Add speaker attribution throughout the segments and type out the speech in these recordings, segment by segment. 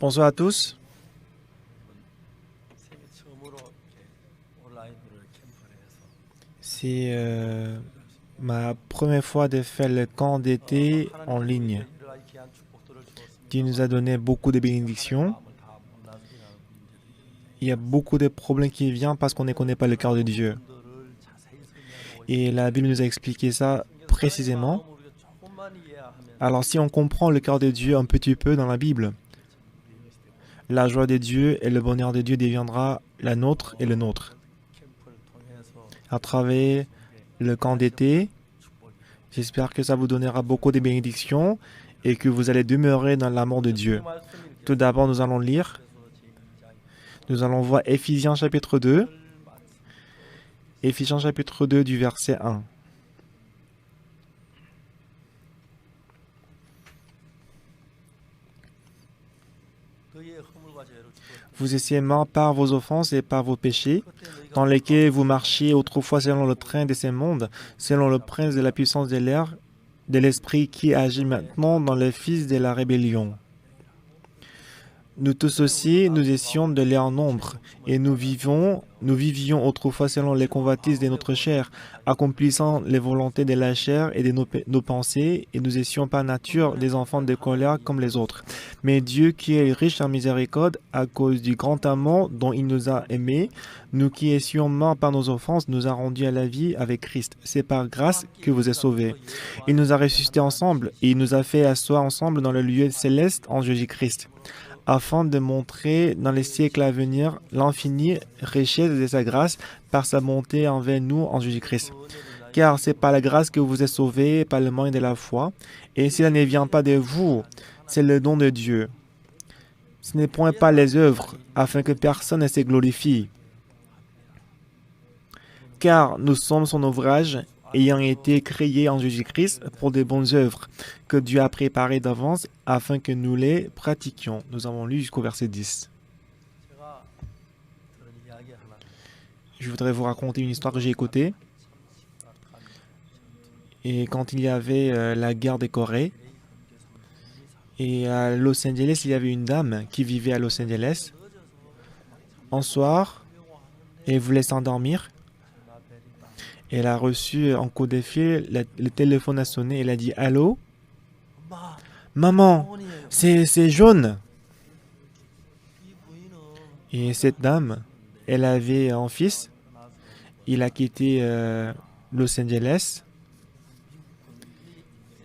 Speaker 1: Bonsoir à tous. C'est ma première fois de faire le camp d'été en ligne. Dieu nous a donné beaucoup de bénédictions. Il y a beaucoup de problèmes qui viennent parce qu'on ne connaît pas le cœur de Dieu. Et la Bible nous a expliqué ça précisément. Alors si on comprend le cœur de Dieu un petit peu dans la Bible, la joie de Dieu et le bonheur de Dieu deviendra la nôtre et le nôtre. À travers le camp d'été, j'espère que ça vous donnera beaucoup de bénédictions et que vous allez demeurer dans l'amour de Dieu. Tout d'abord, nous allons lire. Nous allons voir Éphésiens chapitre 2. Éphésiens chapitre 2 du verset 1. Vous étiez morts par vos offenses et par vos péchés, dans lesquels vous marchiez autrefois selon le train de ce monde, selon le prince de la puissance de l'air, de l'esprit qui agit maintenant dans les fils de la rébellion. Nous tous aussi, nous étions de leur nombre, et nous vivions autrefois selon les convoitises de notre chair, accomplissant les volontés de la chair et de nos pensées, et nous étions par nature des enfants de colère comme les autres. Mais Dieu, qui est riche en miséricorde, à cause du grand amour dont il nous a aimés, nous qui étions morts par nos offenses, nous a rendus à la vie avec Christ. C'est par grâce que vous êtes sauvés. Il nous a ressuscités ensemble, et il nous a fait asseoir ensemble dans le lieu céleste en Jésus-Christ, afin de montrer dans les siècles à venir l'infinie richesse de sa grâce par sa bonté envers nous en Jésus-Christ. Car c'est par la grâce que vous êtes sauvés, par le moyen de la foi, et cela ne vient pas de vous, c'est le don de Dieu. Ce n'est point pas les œuvres, afin que personne ne se glorifie. Car nous sommes son ouvrage, ayant été créés en Jésus-Christ pour de bonnes œuvres, que Dieu a préparées d'avance afin que nous les pratiquions. Nous avons lu jusqu'au verset 10. Je voudrais vous raconter une histoire que j'ai écoutée. Et quand il y avait la guerre des Corées, et à Los Angeles, il y avait une dame qui vivait à Los Angeles. Un soir, elle voulait s'endormir. Elle a reçu un coup de fil, le téléphone a sonné, elle a dit « Allô? Maman, c'est jaune !» Et cette dame, elle avait un fils. Il a quitté Los Angeles.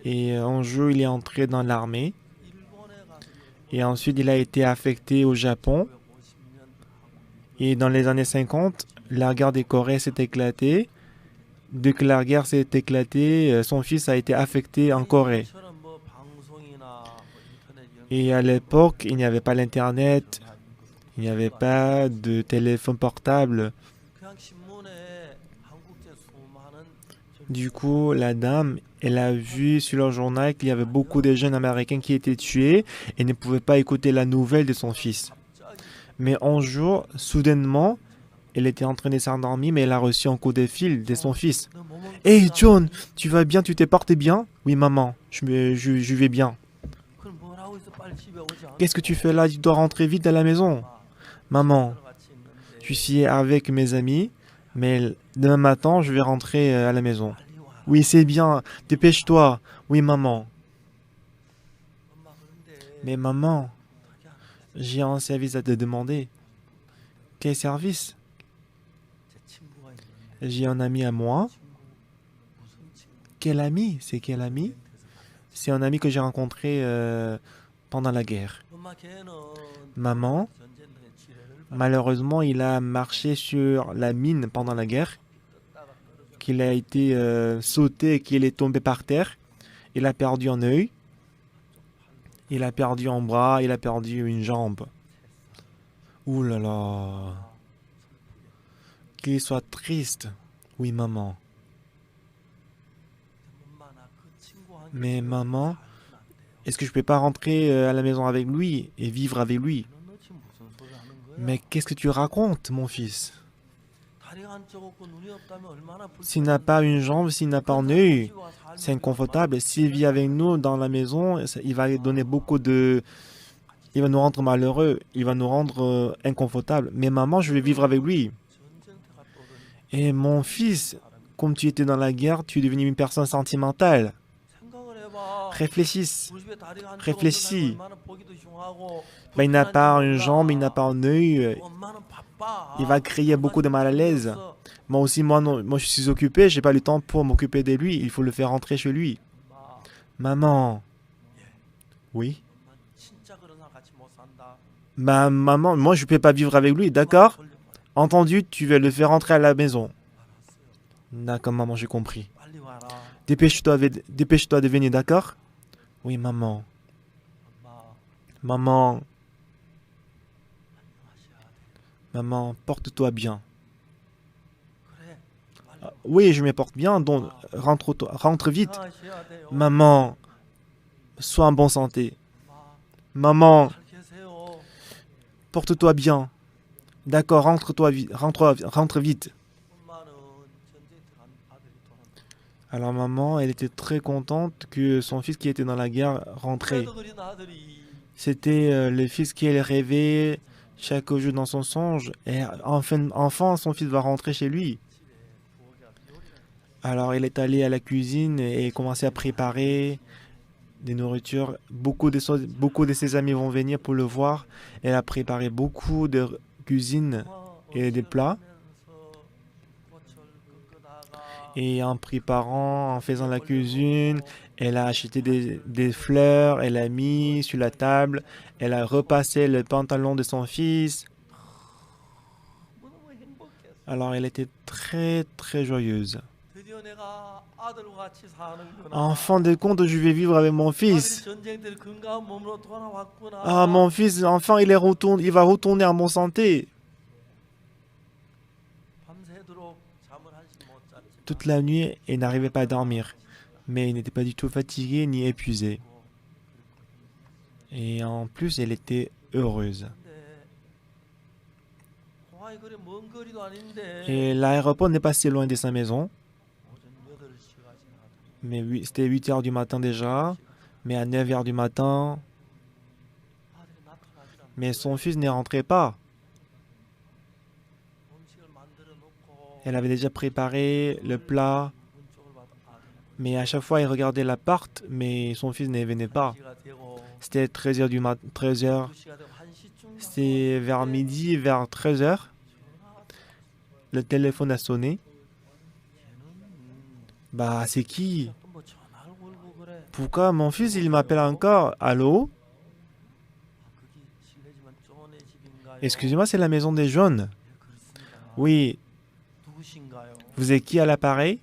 Speaker 1: Et un jour, il est entré dans l'armée. Et ensuite, il a été affecté au Japon. Et dans les années 50, la guerre des Corées s'est éclatée. Dès que la guerre s'est éclatée, son fils a été affecté en Corée. Et à l'époque, il n'y avait pas l'Internet, il n'y avait pas de téléphone portable. Du coup, la dame, elle a vu sur le journal qu'il y avait beaucoup de jeunes Américains qui étaient tués et ne pouvaient pas écouter la nouvelle de son fils. Mais un jour, soudainement, elle était en train de s'endormir, mais elle a reçu un coup de fil de son fils. « Hey John, tu vas bien, tu t'es porté bien ?»« Oui maman, je vais bien. »« Qu'est-ce que tu fais là? Tu dois rentrer vite à la maison. »« Maman, je suis avec mes amis, mais demain matin, je vais rentrer à la maison. »« Oui, c'est bien, dépêche-toi. »« Oui maman. »« Mais maman, j'ai un service à te demander. »« Quel service? » J'ai un ami à moi. Quel ami? C'est quel ami? C'est un ami que j'ai rencontré pendant la guerre. Maman, malheureusement, il a marché sur la mine pendant la guerre, qu'il a été sauté et qu'il est tombé par terre. Il a perdu un œil, il a perdu un bras, il a perdu une jambe. Ouh là là! Qu'il soit triste. Oui, maman. Mais maman, est-ce que je peux pas rentrer à la maison avec lui et vivre avec lui? Mais qu'est-ce que tu racontes, mon fils? S'il n'a pas une jambe, s'il n'a pas un œil, c'est inconfortable. S'il vit avec nous dans la maison, il va donner beaucoup de il va nous rendre malheureux, il va nous rendre inconfortables. Mais maman, je vais vivre avec lui. Et mon fils, comme tu étais dans la guerre, tu es devenu une personne sentimentale. Réfléchis, réfléchis. Ben, il n'a pas une jambe, il n'a pas un œil. Il va créer beaucoup de mal à l'aise. Moi aussi, moi, non, moi je suis occupé, j'ai pas le temps pour m'occuper de lui. Il faut le faire rentrer chez lui. Maman, oui. Ma maman, moi je peux pas vivre avec lui, d'accord? Entendu, tu vas le faire rentrer à la maison. D'accord, maman, j'ai compris. Dépêche-toi de venir, d'accord? Oui, maman. Maman, maman, porte-toi bien. Oui, je me porte bien, donc rentre vite. Maman, sois en bonne santé. Maman, porte-toi bien. D'accord, rentre vite. Alors maman, elle était très contente que son fils qui était dans la guerre rentrait. C'était le fils qu'elle rêvait chaque jour dans son songe. Et enfin, son fils va rentrer chez lui. Alors elle est allée à la cuisine et commençait à préparer des nourritures. Beaucoup de ses amis vont venir pour le voir. Elle a préparé beaucoup de cuisine et des plats. Et en préparant, en faisant la cuisine, elle a acheté des fleurs, elle a mis sur la table, elle a repassé le pantalon de son fils. Alors elle était très très joyeuse. En fin de compte, je vais vivre avec mon fils. Ah, mon fils, enfin, il va retourner en bonne santé. Toute la nuit, elle n'arrivait pas à dormir. Mais elle n'était pas du tout fatiguée ni épuisée. Et en plus, elle était heureuse. Et l'aéroport n'est pas si loin de sa maison. Mais c'était 8 heures du matin déjà. Mais à 9 heures du matin, mais son fils ne rentrait pas. Elle avait déjà préparé le plat. Mais à chaque fois, elle regardait l'appart, mais son fils ne venait pas. C'était 13 heures du matin. 13 heures. C'était vers midi, vers 13 heures. Le téléphone a sonné. Bah, c'est qui? Pourquoi mon fils, il m'appelle encore? Allô? Excusez-moi, c'est la maison des jaunes. Oui. Vous êtes qui à l'appareil?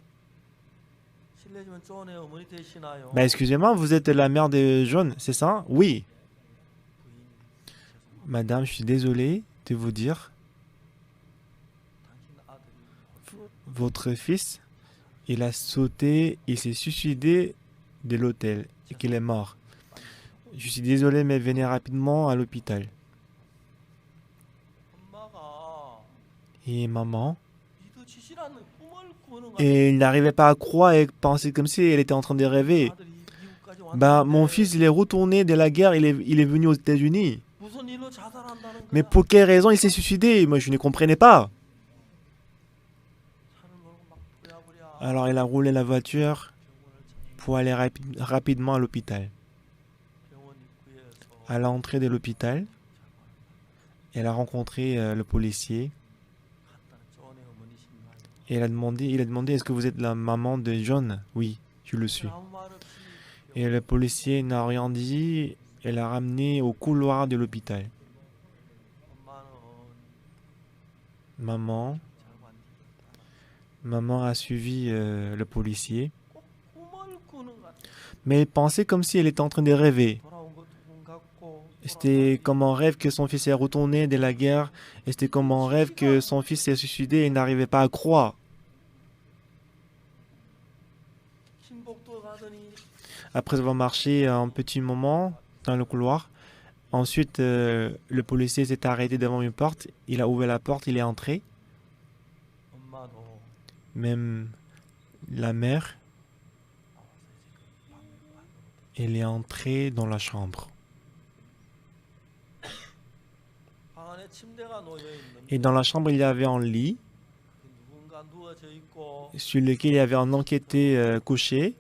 Speaker 1: Bah, excusez-moi, vous êtes la mère des jaunes, c'est ça? Oui. Madame, je suis désolé de vous dire, votre fils, il a sauté, il s'est suicidé de l'hôtel et qu'il est mort. Je suis désolé, mais venez rapidement à l'hôpital. Et maman? Et il n'arrivait pas à croire et pensait comme si elle était en train de rêver. Ben, mon fils, il est retourné de la guerre, il est venu aux États-Unis. Mais pour quelle raison il s'est suicidé? Moi, je ne comprenais pas. Alors, il a roulé la voiture pour aller rapidement à l'hôpital. À l'entrée de l'hôpital, elle a rencontré le policier. Et il a demandé, est-ce que vous êtes la maman de John? Oui, je le suis. Et le policier n'a rien dit et l'a ramené au couloir de l'hôpital. Maman, maman a suivi le policier, mais elle pensait comme si elle était en train de rêver. C'était comme un rêve que son fils est retourné de la guerre, et c'était comme un rêve que son fils s'est suicidé et n'arrivait pas à croire. Après avoir marché un petit moment dans le couloir, ensuite le policier s'est arrêté devant une porte, il a ouvert la porte, il est entré. Même la mère, elle est entrée dans la chambre. Et dans la chambre, il y avait un lit sur lequel il y avait un enquêté couché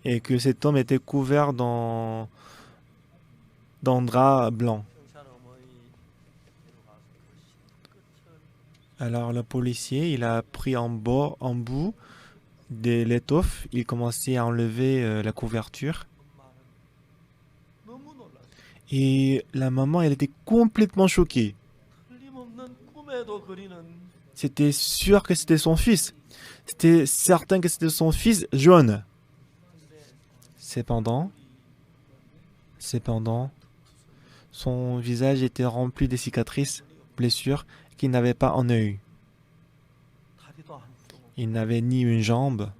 Speaker 1: et que cet homme était couvert dans drap blanc. Alors le policier, il a pris en bout de l'étoffe, il commençait à enlever la couverture. Et la maman, elle était complètement choquée. C'était sûr que c'était son fils. C'était certain que c'était son fils, John. Cependant, son visage était rempli de cicatrices, blessures qu'il n'avait pas un œil. Il n'avait ni une jambe,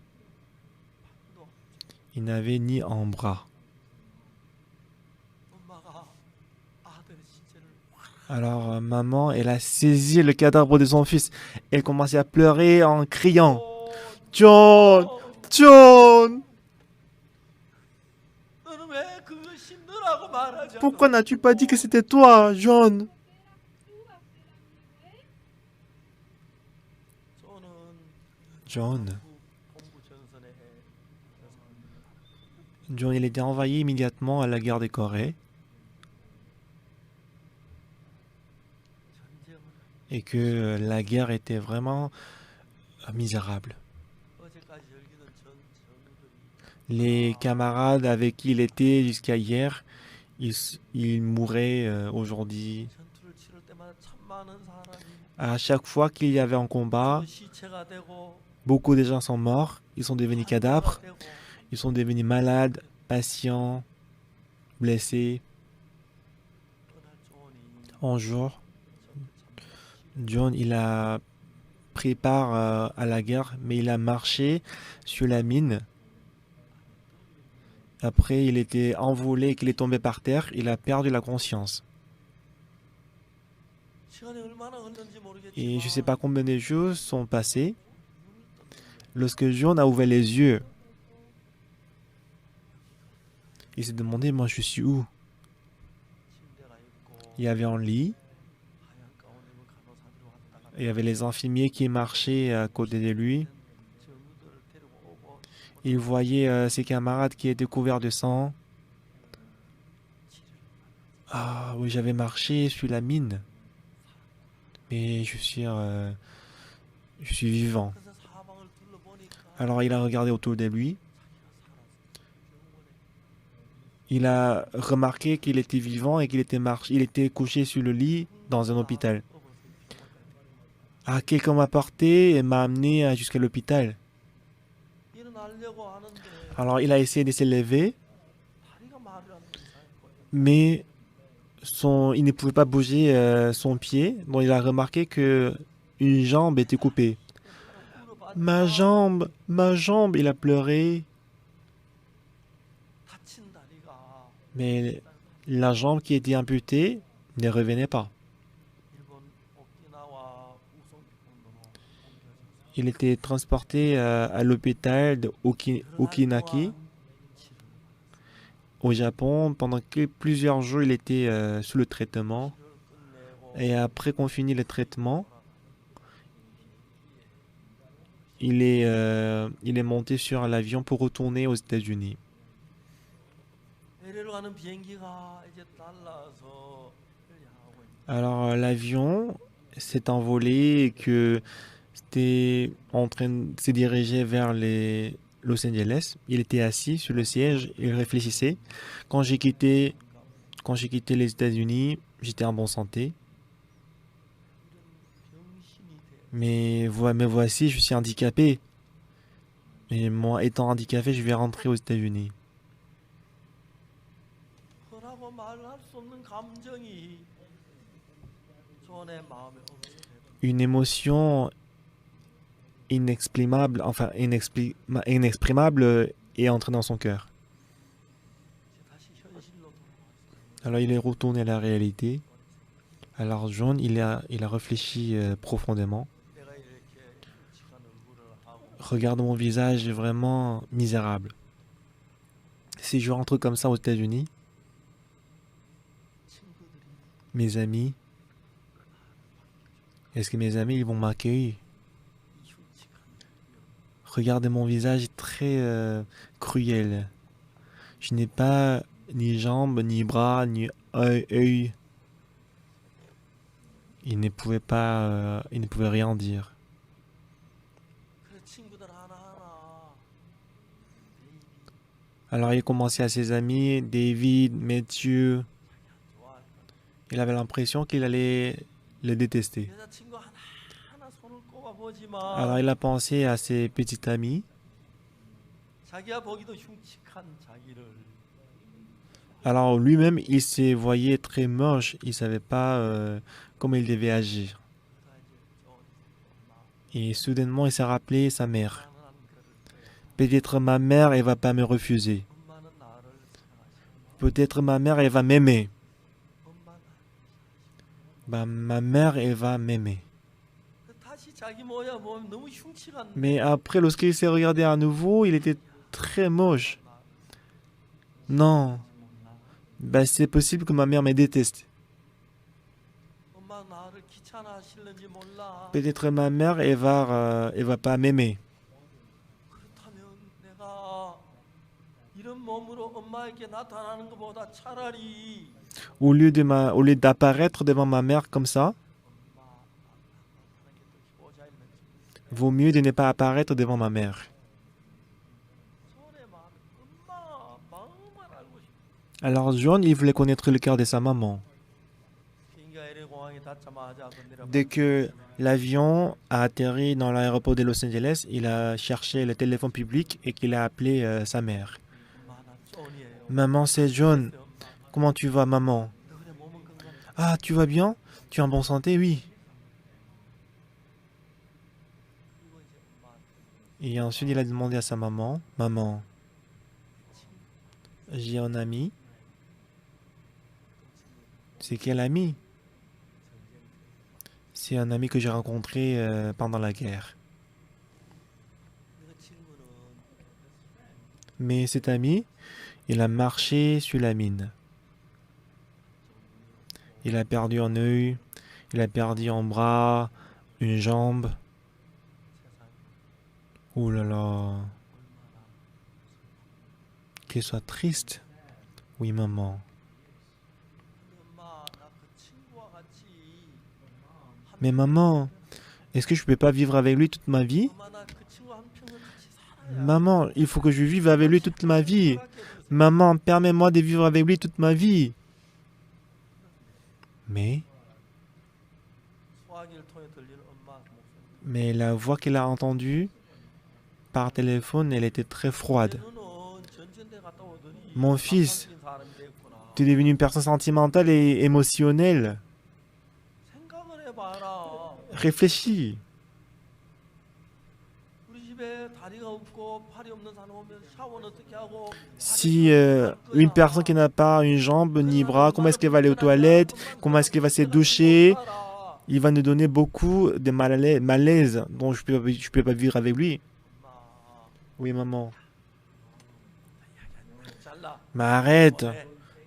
Speaker 1: il n'avait ni un bras. Alors maman, elle a saisi le cadavre de son fils. Elle commençait à pleurer en criant. John! John! Pourquoi n'as-tu pas dit que c'était toi, John? John, il était envoyé immédiatement à la guerre de Corée et que la guerre était vraiment misérable. Les camarades avec qui il était jusqu'à hier, ils mouraient aujourd'hui. À chaque fois qu'il y avait un combat, beaucoup de gens sont morts, ils sont devenus cadavres, ils sont devenus malades, patients, blessés. Un jour, John, il a pris part à la guerre, mais il a marché sur la mine. Après, il était envolé et qu'il est tombé par terre, il a perdu la conscience. Et je ne sais pas combien de jours sont passés. Lorsque John a ouvert les yeux, il s'est demandé, moi je suis où? Il y avait un lit. Il y avait les infirmiers qui marchaient à côté de lui. Il voyait ses camarades qui étaient couverts de sang. Ah oui, j'avais marché sur la mine. Mais je suis vivant. Alors il a regardé autour de lui. Il a remarqué qu'il était vivant et il était couché sur le lit dans un hôpital. Ah, quelqu'un m'a porté et m'a amené jusqu'à l'hôpital. Alors il a essayé de s'élever, mais il ne pouvait pas bouger son pied. Donc il a remarqué que une jambe était coupée. Ma jambe, il a pleuré. Mais la jambe qui était amputée ne revenait pas. Il était transporté à l'hôpital de Okinaki, au Japon. Pendant plusieurs jours, il était sous le traitement. Et après qu'on finit le traitement, il est monté sur l'avion pour retourner aux États-Unis. Alors l'avion s'est envolé et que c'était en train de se diriger vers Los Angeles. Il était assis sur le siège, il réfléchissait. Quand j'ai quitté, quand j'ai quitté les États-Unis, j'étais en bonne santé. Mais me voici, je suis handicapé. Et moi, étant handicapé, je vais rentrer aux États-Unis. Une émotion inexprimable, enfin inexprimable est entrée dans son cœur. Alors il est retourné à la réalité. Alors John, il a réfléchi profondément. Regarde mon visage vraiment misérable. Si je rentre comme ça aux États-Unis, mes amis, Est-ce que mes amis ils vont m'accueillir? Regardez mon visage très cruel. Je n'ai pas ni jambes, ni bras, ni œil. Il ne pouvait rien dire. Alors il commençait à ses amis, David, Matthew. Il avait l'impression qu'il allait le détester. Alors il a pensé à ses petits amis. Alors lui-même, il se voyait très moche. Il ne savait pas comment il devait agir. Et soudainement, il s'est rappelé sa mère. Peut-être ma mère, elle va pas me refuser. Peut-être ma mère, elle va m'aimer. Bah, ma mère, elle va m'aimer. Mais après, lorsqu'il s'est regardé à nouveau, il était très moche. Non, bah, c'est possible que ma mère me déteste. Peut-être ma mère, elle va pas m'aimer. Au lieu d'apparaître devant ma mère comme ça, vaut mieux de ne pas apparaître devant ma mère. Alors John, il voulait connaître le cœur de sa maman. Dès que l'avion a atterri dans l'aéroport de Los Angeles, il a cherché le téléphone public et qu'il a appelé sa mère. Maman, c'est John. Comment tu vas, maman? Ah, tu vas bien? Tu es en bonne santé? Oui. Et ensuite, il a demandé à sa maman, maman, j'ai un ami. C'est quel ami? C'est un ami que j'ai rencontré pendant la guerre. Mais cet ami, il a marché sur la mine. Il a perdu un œil, il a perdu un bras, une jambe. Oh là là, qu'il soit triste. Oui, maman. Mais maman, est-ce que je ne peux pas vivre avec lui toute ma vie? Maman, il faut que je vive avec lui toute ma vie. Maman, permets-moi de vivre avec lui toute ma vie. Mais, mais la voix qu'elle a entendue par téléphone, elle était très froide. Mon fils, tu es devenu une personne sentimentale et émotionnelle. Réfléchis. Si une personne qui n'a pas une jambe ni bras, comment est-ce qu'elle va aller aux toilettes? Comment est-ce qu'elle va se doucher? Il va nous donner beaucoup de malaise dont je peux pas vivre avec lui. Oui, maman. Mais arrête.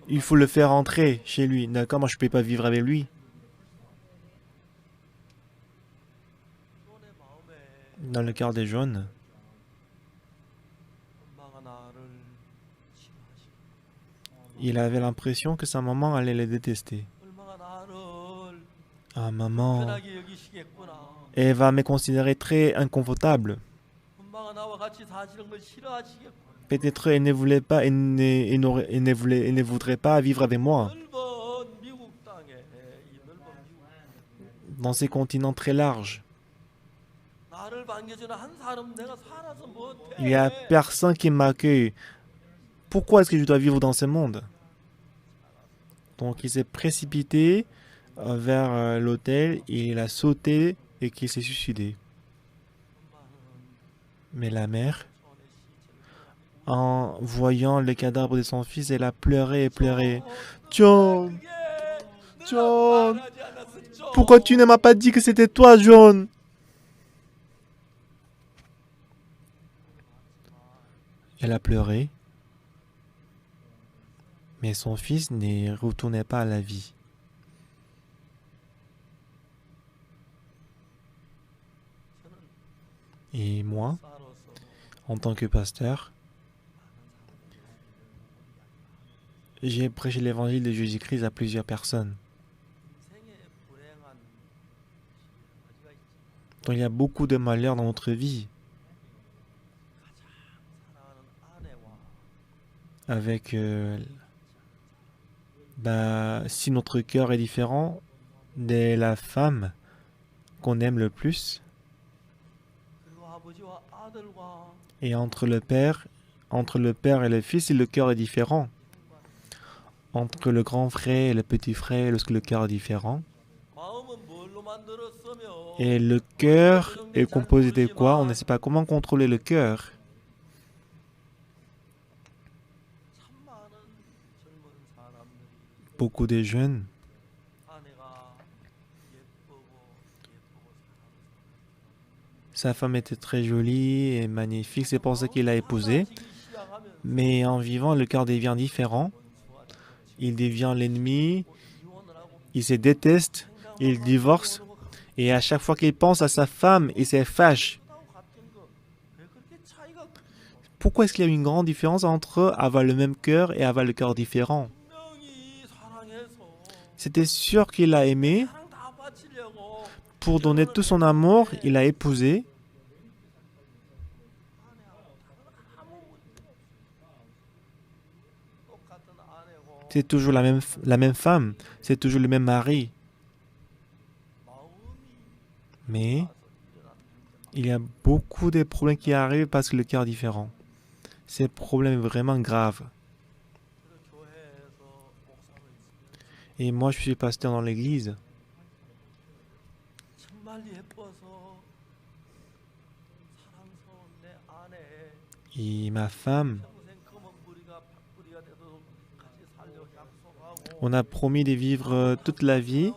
Speaker 1: Il faut le faire entrer chez lui. D'accord, moi je peux pas vivre avec lui. Dans le cœur des jaunes, il avait l'impression que sa maman allait le détester. Ah, maman, elle va me considérer très inconfortable. Peut-être elle ne voulait pas, elle ne voudrait pas vivre avec moi dans ces continents très larges. Il n'y a personne qui m'accueille. Pourquoi est-ce que je dois vivre dans ce monde? Donc il s'est précipité vers l'hôtel, il a sauté et qu'il s'est suicidé. Mais la mère, en voyant le cadavre de son fils, elle a pleuré et pleuré. John, John, pourquoi tu ne m'as pas dit que c'était toi, John? Elle a pleuré, mais son fils ne retournait pas à la vie. Et moi, en tant que pasteur, j'ai prêché l'évangile de Jésus-Christ à plusieurs personnes. Donc il y a beaucoup de malheurs dans notre vie. Avec, si notre cœur est différent de la femme qu'on aime le plus, et entre le père et le fils, le cœur est différent. Entre le grand frère et le petit frère, lorsque le cœur est différent. Et le cœur est composé de quoi? On ne sait pas comment contrôler le cœur. Beaucoup de jeunes sa femme était très jolie et magnifique, c'est pour ça qu'il l'a épousée. Mais en vivant, le cœur devient différent. Il devient l'ennemi, il se déteste, il divorce. Et à chaque fois qu'il pense à sa femme, il se fâche. Pourquoi est-ce qu'il y a une grande différence entre avoir le même cœur et avoir le cœur différent? C'était sûr qu'il l'a aimé. Pour donner tout son amour, il l'a épousée. C'est toujours la même femme, c'est toujours le même mari. Mais il y a beaucoup de problèmes qui arrivent parce que le cœur est différent. Ces problèmes vraiment graves. Et moi, je suis pasteur dans l'église. Et ma femme, on a promis de vivre toute la vie.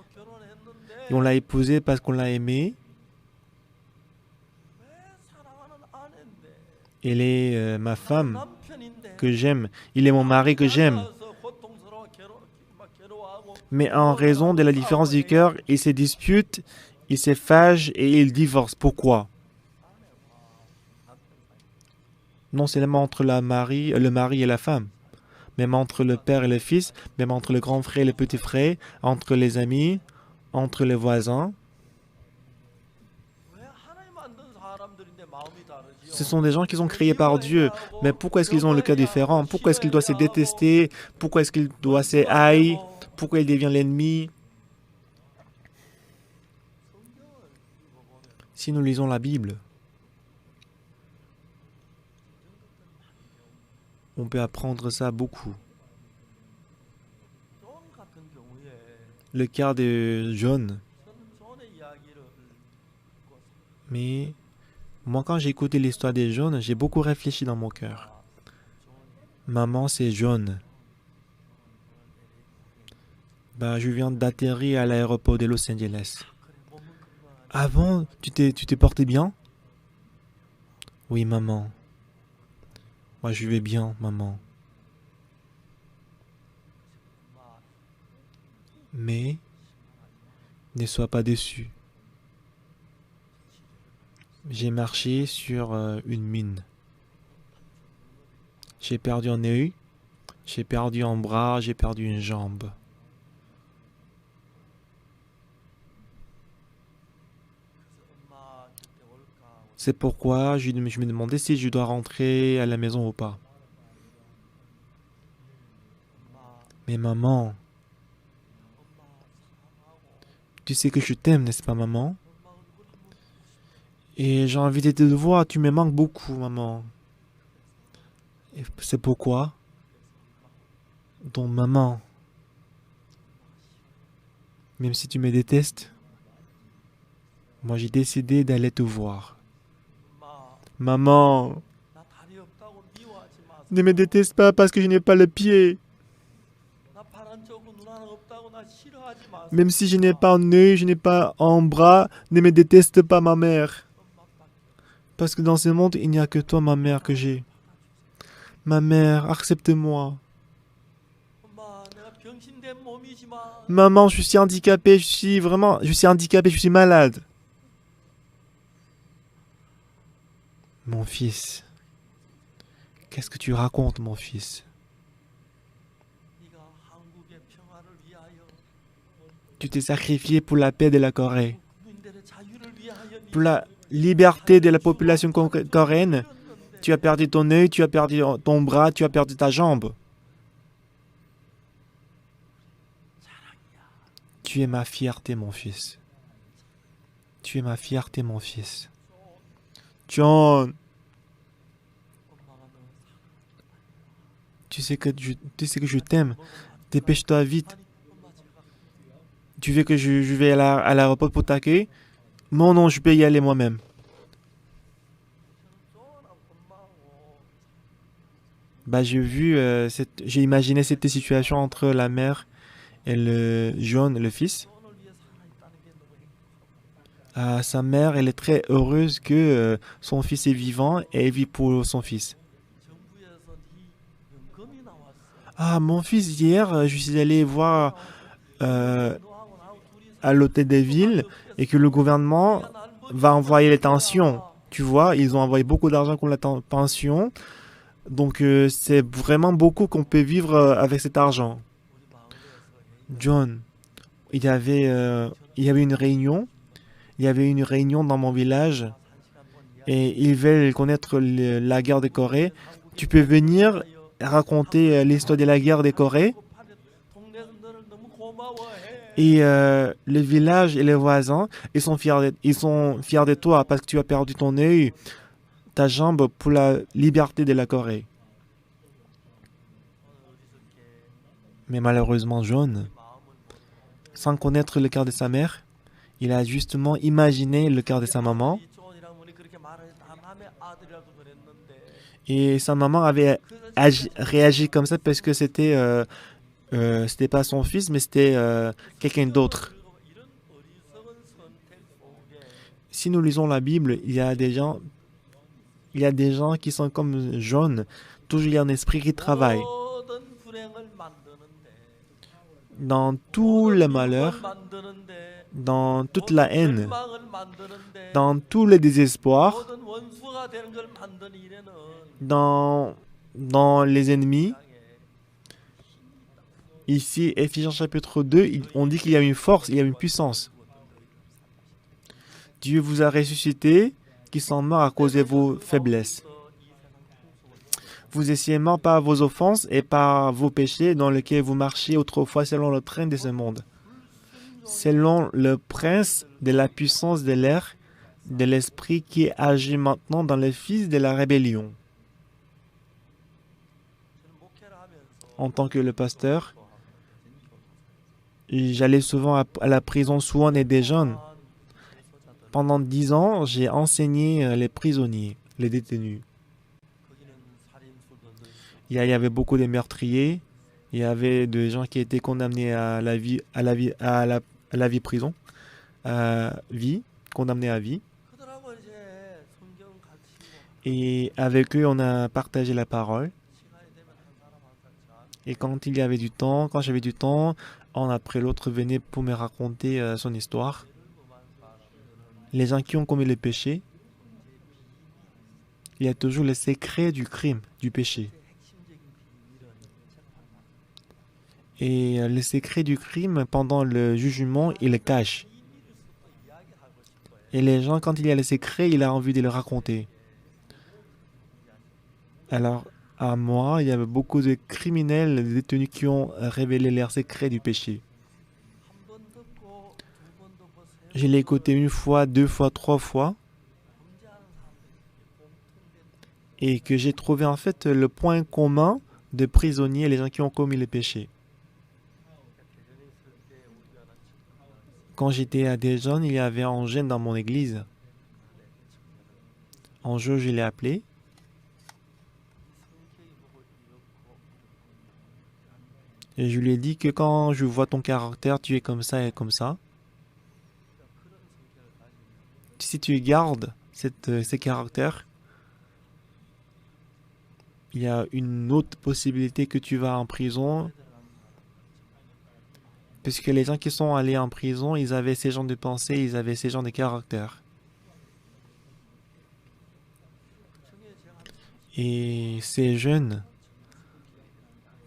Speaker 1: Et on l'a épousée parce qu'on l'a aimée. Elle est ma femme que j'aime. Il est mon mari que j'aime. Mais en raison de la différence du cœur, ils se disputent, ils se fâchent et ils divorcent. Pourquoi? Non seulement entre le mari et la femme, même entre le père et le fils, même entre le grand frère et le petit frère, entre les amis, entre les voisins. Ce sont des gens qui sont créés par Dieu. Mais pourquoi est-ce qu'ils ont le cœur différent? Pourquoi est-ce qu'ils doivent se détester? Pourquoi est-ce qu'ils doivent se haïr? Pourquoi ils deviennent l'ennemi? Si nous lisons la Bible, on peut apprendre ça beaucoup. Le cas de John. Mais moi, quand j'ai écouté l'histoire de John, j'ai beaucoup réfléchi dans mon cœur. Maman, c'est John. Je viens d'atterrir à l'aéroport de Los Angeles. Avant, tu t'es porté bien? Oui, maman. Moi, je vais bien, maman. Mais ne sois pas déçu. J'ai marché sur une mine. J'ai perdu un œil, j'ai perdu un bras, j'ai perdu une jambe. C'est pourquoi je me demandais si je dois rentrer à la maison ou pas. Mais maman, tu sais que je t'aime, n'est-ce pas, maman? Et j'ai envie de te voir, tu me manques beaucoup, maman. Et c'est pourquoi? Donc, maman, même si tu me détestes, moi j'ai décidé d'aller te voir. Maman, ne me déteste pas parce que je n'ai pas le pied. Même si je n'ai pas un œil, je n'ai pas un bras, ne me déteste pas, ma mère. Parce que dans ce monde, il n'y a que toi, ma mère, que j'ai. Ma mère, accepte-moi. Maman, je suis handicapé, je suis handicapé, je suis malade. Mon fils, qu'est-ce que tu racontes, mon fils? Tu t'es sacrifié pour la paix de la Corée, pour la liberté de la population coréenne. Tu as perdu ton œil, tu as perdu ton bras, tu as perdu ta jambe. Tu es ma fierté, mon fils. Tu es ma fierté, mon fils. John, tu sais que je t'aime. Dépêche-toi vite. Tu veux que je vais à l'aéroport pour t'accueillir? Non, non, je peux y aller moi-même. Bah, j'ai imaginé cette situation entre la mère et le John, le fils. Sa mère, elle est très heureuse que son fils est vivant et elle vit pour son fils. Ah, mon fils, hier, je suis allé voir euh, à l'hôtel des villes et que le gouvernement va envoyer les pensions. Tu vois, ils ont envoyé beaucoup d'argent pour la pension. Donc, c'est vraiment beaucoup qu'on peut vivre avec cet argent. John, il y avait une réunion. Il y avait une réunion dans mon village et ils veulent connaître la guerre des Corées. Tu peux venir raconter l'histoire de la guerre des Corées. Et le village et les voisins, ils sont fiers de toi parce que tu as perdu ton œil, ta jambe pour la liberté de la Corée. Mais malheureusement, John, sans connaître le cœur de sa mère, il a justement imaginé le cœur de sa maman. Et sa maman avait réagi comme ça parce que c'était pas son fils, mais c'était quelqu'un d'autre. Si nous lisons la Bible, il y a des gens qui sont comme John. Toujours il y a un esprit qui travaille. Dans tout le malheur, dans toute la haine, dans tout le désespoir, dans, dans les ennemis. Ici, Ephésiens chapitre 2, on dit qu'il y a une force, il y a une puissance. Dieu vous a ressuscité, qui sont morts à cause de vos faiblesses. Vous étiez morts par vos offenses et par vos péchés dans lesquels vous marchiez autrefois selon le train de ce monde, selon le prince de la puissance de l'air, de l'esprit qui agit maintenant dans les fils de la rébellion. En tant que le pasteur, j'allais souvent à la prison Swan et des jeunes. Pendant 10 ans, j'ai enseigné les prisonniers, les détenus. Il y avait beaucoup de meurtriers, il y avait des gens qui étaient condamnés à la vie, à la vie prison, condamnés à vie. Et avec eux, on a partagé la parole. Et quand il y avait du temps, quand j'avais du temps, un après l'autre venait pour me raconter son histoire. Les gens qui ont commis le péché, il y a toujours le secret du crime, du péché. Et le secret du crime, pendant le jugement, il le cache. Et les gens, quand il y a le secret, il a envie de le raconter. Alors, à moi, il y avait beaucoup de criminels, de détenus qui ont révélé leur secret du péché. Je l'ai écouté une fois, deux fois, trois fois. Et que j'ai trouvé en fait le point commun de prisonniers, les gens qui ont commis le péché. Quand j'étais à Dijon, il y avait un jeune dans mon église. Un jour, je l'ai appelé. Et je lui ai dit que quand je vois ton caractère, tu es comme ça et comme ça. Si tu gardes ces caractères, il y a une autre possibilité que tu vas en prison. Puisque les gens qui sont allés en prison, ils avaient ces genres de pensées, ils avaient ces genres de caractères. Et ces jeunes,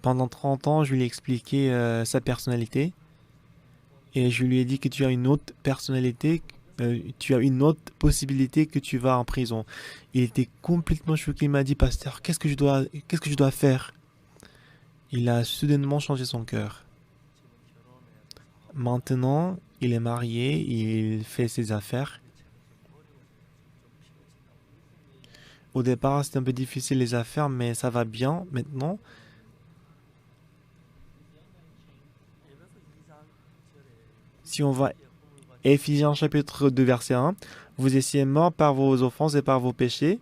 Speaker 1: pendant 30 ans, je lui ai expliqué sa personnalité. Et je lui ai dit que tu as une autre personnalité, tu as une autre possibilité que tu vas en prison. Il était complètement choqué. Il m'a dit, pasteur, qu'est-ce que je dois faire? Il a soudainement changé son cœur. Maintenant, il est marié, il fait ses affaires. Au départ, c'était un peu difficile les affaires, mais ça va bien maintenant. Si on va Éphésiens chapitre 2 verset 1, vous étiez morts par vos offenses et par vos péchés,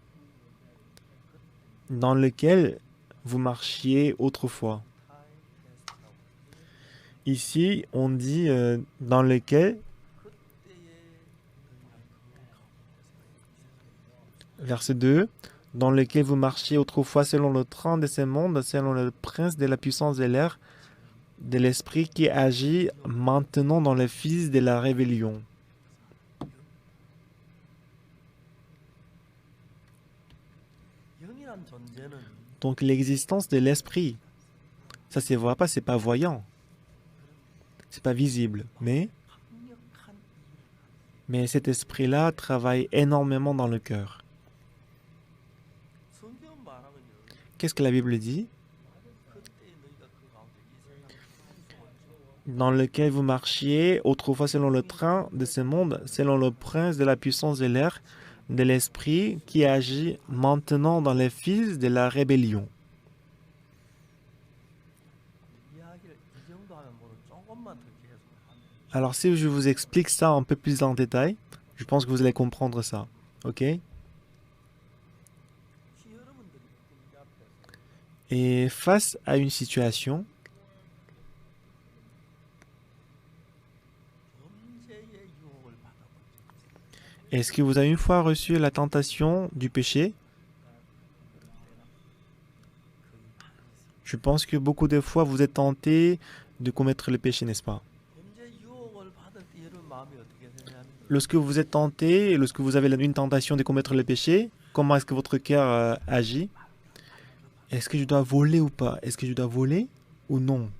Speaker 1: dans lequel vous marchiez autrefois. Ici, on dit dans lequel, verset 2, dans lequel vous marchiez autrefois selon le train de ce monde, selon le prince de la puissance de l'air, de l'esprit qui agit maintenant dans le fils de la rébellion. Donc l'existence de l'esprit, ça se voit pas, c'est pas voyant, c'est pas visible, mais cet esprit-là travaille énormément dans le cœur. Qu'est-ce que la Bible dit? Dans lequel vous marchiez autrefois selon le train de ce monde, selon le prince de la puissance de l'air, de l'esprit qui agit maintenant dans les fils de la rébellion. Alors si je vous explique ça un peu plus en détail, je pense que vous allez comprendre ça. Ok? Et face à une situation, est-ce que vous avez une fois reçu la tentation du péché? Je pense que beaucoup de fois vous êtes tenté de commettre le péché, n'est-ce pas? Lorsque vous êtes tenté, lorsque vous avez une tentation de commettre le péché, comment est-ce que votre cœur agit? Est-ce que je dois voler ou pas? Est-ce que je dois voler ou non?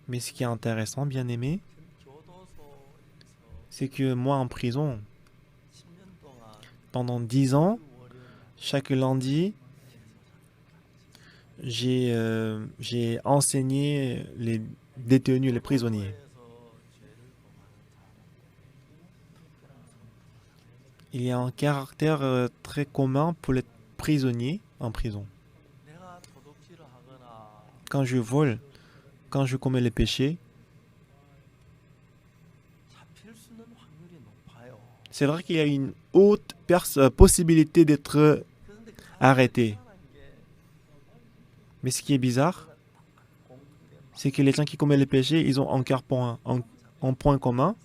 Speaker 1: Mais ce qui est intéressant, bien aimé, c'est que moi en prison, pendant 10 ans, chaque lundi, j'ai enseigné les détenus, les prisonniers. Il y a un caractère très commun pour les prisonniers en prison. Quand je vole, quand je commets les péchés, c'est vrai qu'il y a une haute possibilité d'être arrêté. Mais ce qui est bizarre, c'est que les gens qui commettent les péchés, ils ont un point commun,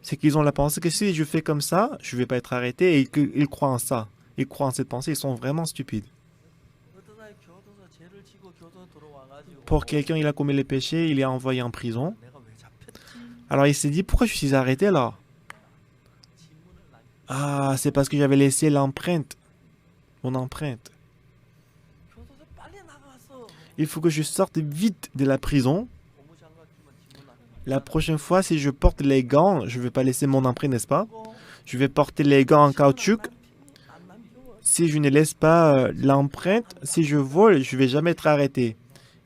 Speaker 1: c'est qu'ils ont la pensée que si je fais comme ça, je ne vais pas être arrêté et qu'ils croient en ça. Ils croient en cette pensée, ils sont vraiment stupides. Pour quelqu'un, il a commis les péchés, il est envoyé en prison. Alors il s'est dit, pourquoi je suis arrêté là? Ah, c'est parce que j'avais laissé l'empreinte, mon empreinte. Il faut que je sorte vite de la prison. La prochaine fois, si je porte les gants, je ne vais pas laisser mon empreinte, n'est-ce pas? Je vais porter les gants en caoutchouc. Si je ne laisse pas l'empreinte, si je vole, je ne vais jamais être arrêté.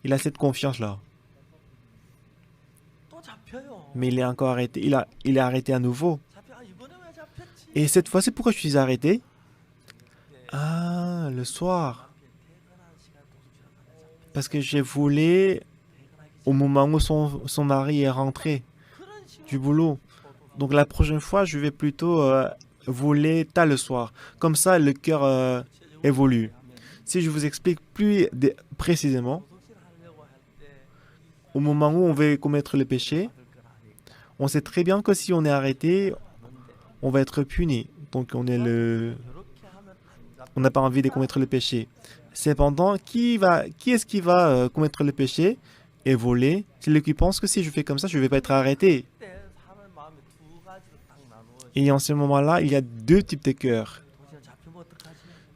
Speaker 1: Il a cette confiance-là. Mais il est encore arrêté. Il est arrêté à nouveau. Et cette fois, c'est pourquoi je suis arrêté? Ah, le soir. Parce que j'ai volé au moment où son mari est rentré du boulot. Donc la prochaine fois, je vais plutôt voler tard le soir. Comme ça, le cœur évolue. Si je vous explique plus précisément, au moment où on veut commettre le péché, on sait très bien que si on est arrêté, on va être puni. Donc on n'a pas envie de commettre le péché. Cependant, qui est-ce qui va commettre le péché et voler? C'est celui qui pense que si je fais comme ça, je ne vais pas être arrêté. Et en ce moment-là, il y a deux types de cœurs.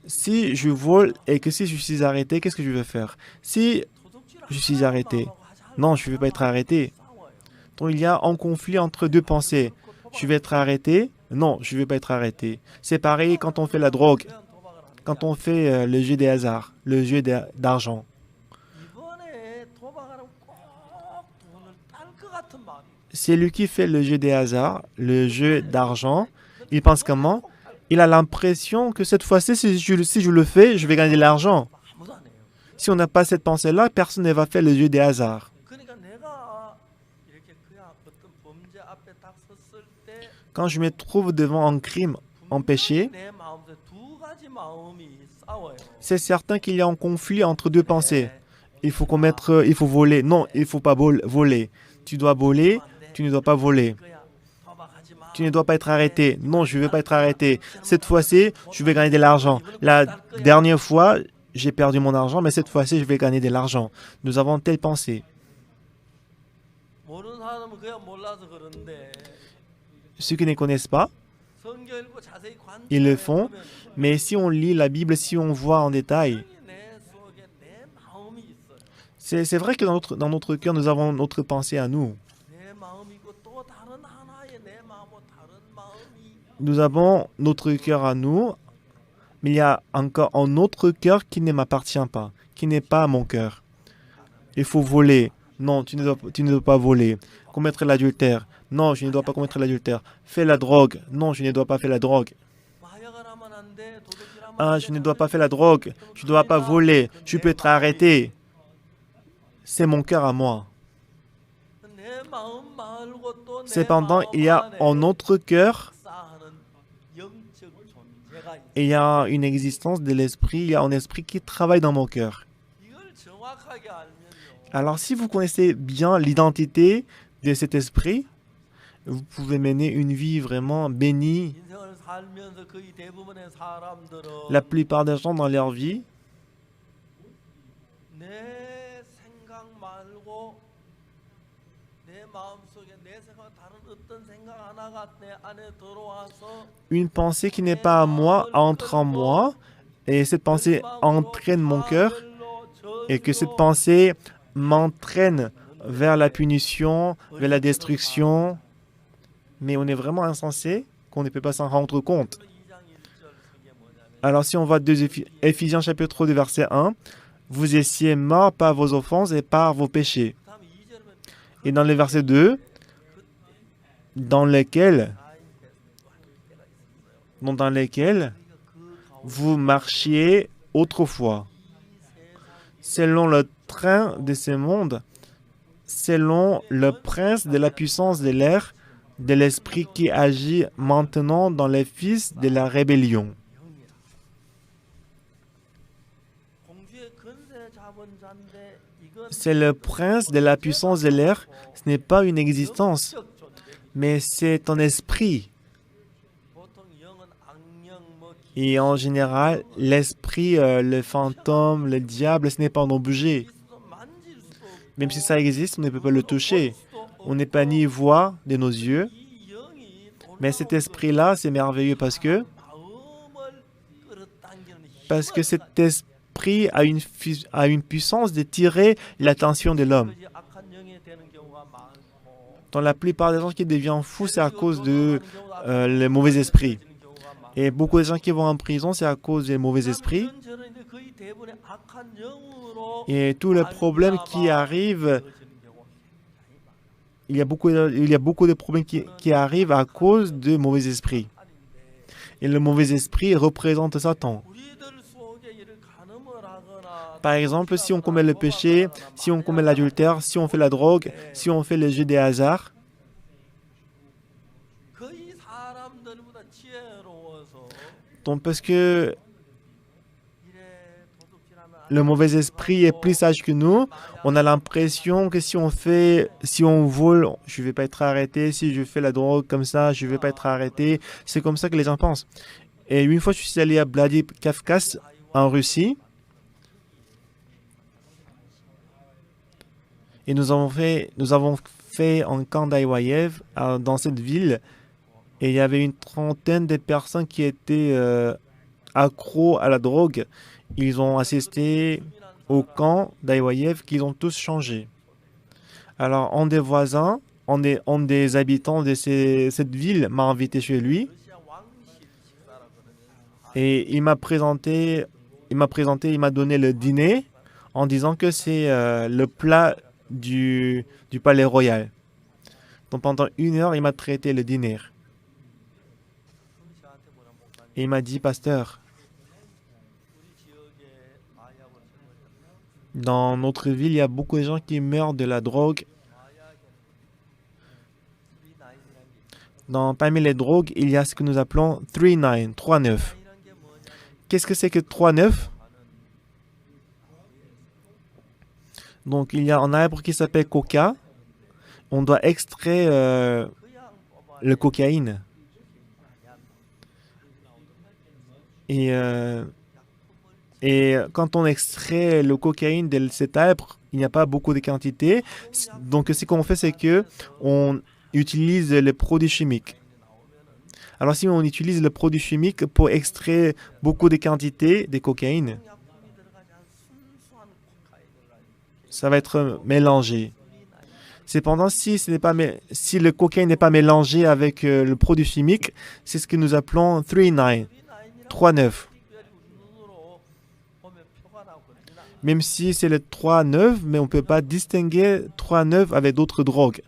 Speaker 1: Si je vole et que si je suis arrêté, qu'est-ce que je vais faire? Si je suis arrêté, non, je ne vais pas être arrêté. Donc il y a un conflit entre deux pensées. Je vais être arrêté? Non, je ne vais pas être arrêté. C'est pareil quand on fait la drogue, quand on fait le jeu des hasards, le jeu d'argent. Celui qui fait le jeu des hasards, le jeu d'argent, il pense comment? Il a l'impression que cette fois-ci, si je le fais, je vais gagner de l'argent. Si on n'a pas cette pensée-là, personne ne va faire le jeu des hasards. Quand je me trouve devant un crime, un péché, c'est certain qu'il y a un conflit entre deux pensées. Il faut voler. Non, il ne faut pas voler. Tu dois voler, tu ne dois pas voler. Tu ne dois pas être arrêté. Non, je ne vais pas être arrêté. Cette fois-ci, je vais gagner de l'argent. La dernière fois, j'ai perdu mon argent, mais cette fois-ci, je vais gagner de l'argent. Nous avons telle pensée. Ceux qui ne connaissent pas, ils le font, mais si on lit la Bible, si on voit en détail, c'est vrai que dans notre cœur, nous avons notre pensée à nous. Nous avons notre cœur à nous, mais il y a encore un autre cœur qui ne m'appartient pas, qui n'est pas mon cœur. Il faut voler. Non, tu ne dois pas voler. Commettre l'adultère. Non, je ne dois pas commettre l'adultère. Faire la drogue. Non, je ne dois pas faire la drogue. Ah, je ne dois pas faire la drogue. Je ne dois pas voler. Je peux être arrêté. C'est mon cœur à moi. Cependant, il y a un autre cœur. Et il y a une existence de l'esprit. Il y a un esprit qui travaille dans mon cœur. Alors, si vous connaissez bien l'identité de cet esprit, vous pouvez mener une vie vraiment bénie. La plupart des gens dans leur vie, une pensée qui n'est pas à moi entre en moi, et cette pensée entraîne mon cœur, et que cette pensée m'entraîne vers la punition, vers la destruction. Mais on est vraiment insensé qu'on ne peut pas s'en rendre compte. Alors si on va de Éphésiens chapitre 2 verset 1, vous étiez morts par vos offenses et par vos péchés. Et dans le verset 2, dans lesquels vous marchiez autrefois, selon le train de ce monde, selon le prince de la puissance de l'air, de l'esprit qui agit maintenant dans les fils de la rébellion. C'est le prince de la puissance de l'air. Ce n'est pas une existence, mais c'est un esprit. Et en général, l'esprit, le fantôme, le diable, ce n'est pas un objet. Même si ça existe, on ne peut pas le toucher. On n'est pas ni voix de nos yeux. Mais cet esprit-là, c'est merveilleux parce que cet esprit a une puissance de tirer l'attention de l'homme. Dans la plupart des gens qui deviennent fous, c'est à cause de le mauvais esprit. Et beaucoup de gens qui vont en prison, c'est à cause des mauvais esprits. Et tous les problèmes qui arrivent, il y a beaucoup de problèmes qui arrivent à cause de mauvais esprits. Et le mauvais esprit représente Satan. Par exemple, si on commet le péché, si on commet l'adultère, si on fait la drogue, si on fait le jeu des hasards, donc parce que le mauvais esprit est plus sage que nous, on a l'impression que si on vole, je ne vais pas être arrêté, si je fais la drogue comme ça, je ne vais pas être arrêté. C'est comme ça que les gens pensent. Et une fois, je suis allé à Vladikavkaz, en Russie, et nous avons fait un camp d'Aïwaïev dans cette ville, et il y avait une trentaine de personnes qui étaient accros à la drogue, ils ont assisté au camp d'Aïwaïev, qu'ils ont tous changé. Alors, un des voisins, un des habitants de cette ville m'a invité chez lui et il m'a donné le dîner en disant que c'est le plat du palais royal. Donc pendant 1 heure, il m'a traité le dîner. Et il m'a dit, pasteur, dans notre ville, il y a beaucoup de gens qui meurent de la drogue. Parmi les drogues, il y a ce que nous appelons 3-9, 3-9. Qu'est-ce que c'est que 3-9? Donc, il y a un arbre qui s'appelle coca. On doit extraire le cocaïne. Et quand on extrait le cocaïne de cet arbre, il n'y a pas beaucoup de quantité. Donc, ce qu'on fait, c'est que on utilise les produits chimiques. Alors, si on utilise le produit chimique pour extraire beaucoup de quantités de cocaïne, ça va être mélangé. Cependant, si le cocaïne n'est pas mélangé avec le produit chimique, c'est ce que nous appelons 3-9, 3-9. Même si c'est le 3-9, mais on ne peut pas distinguer 3-9 avec d'autres drogues.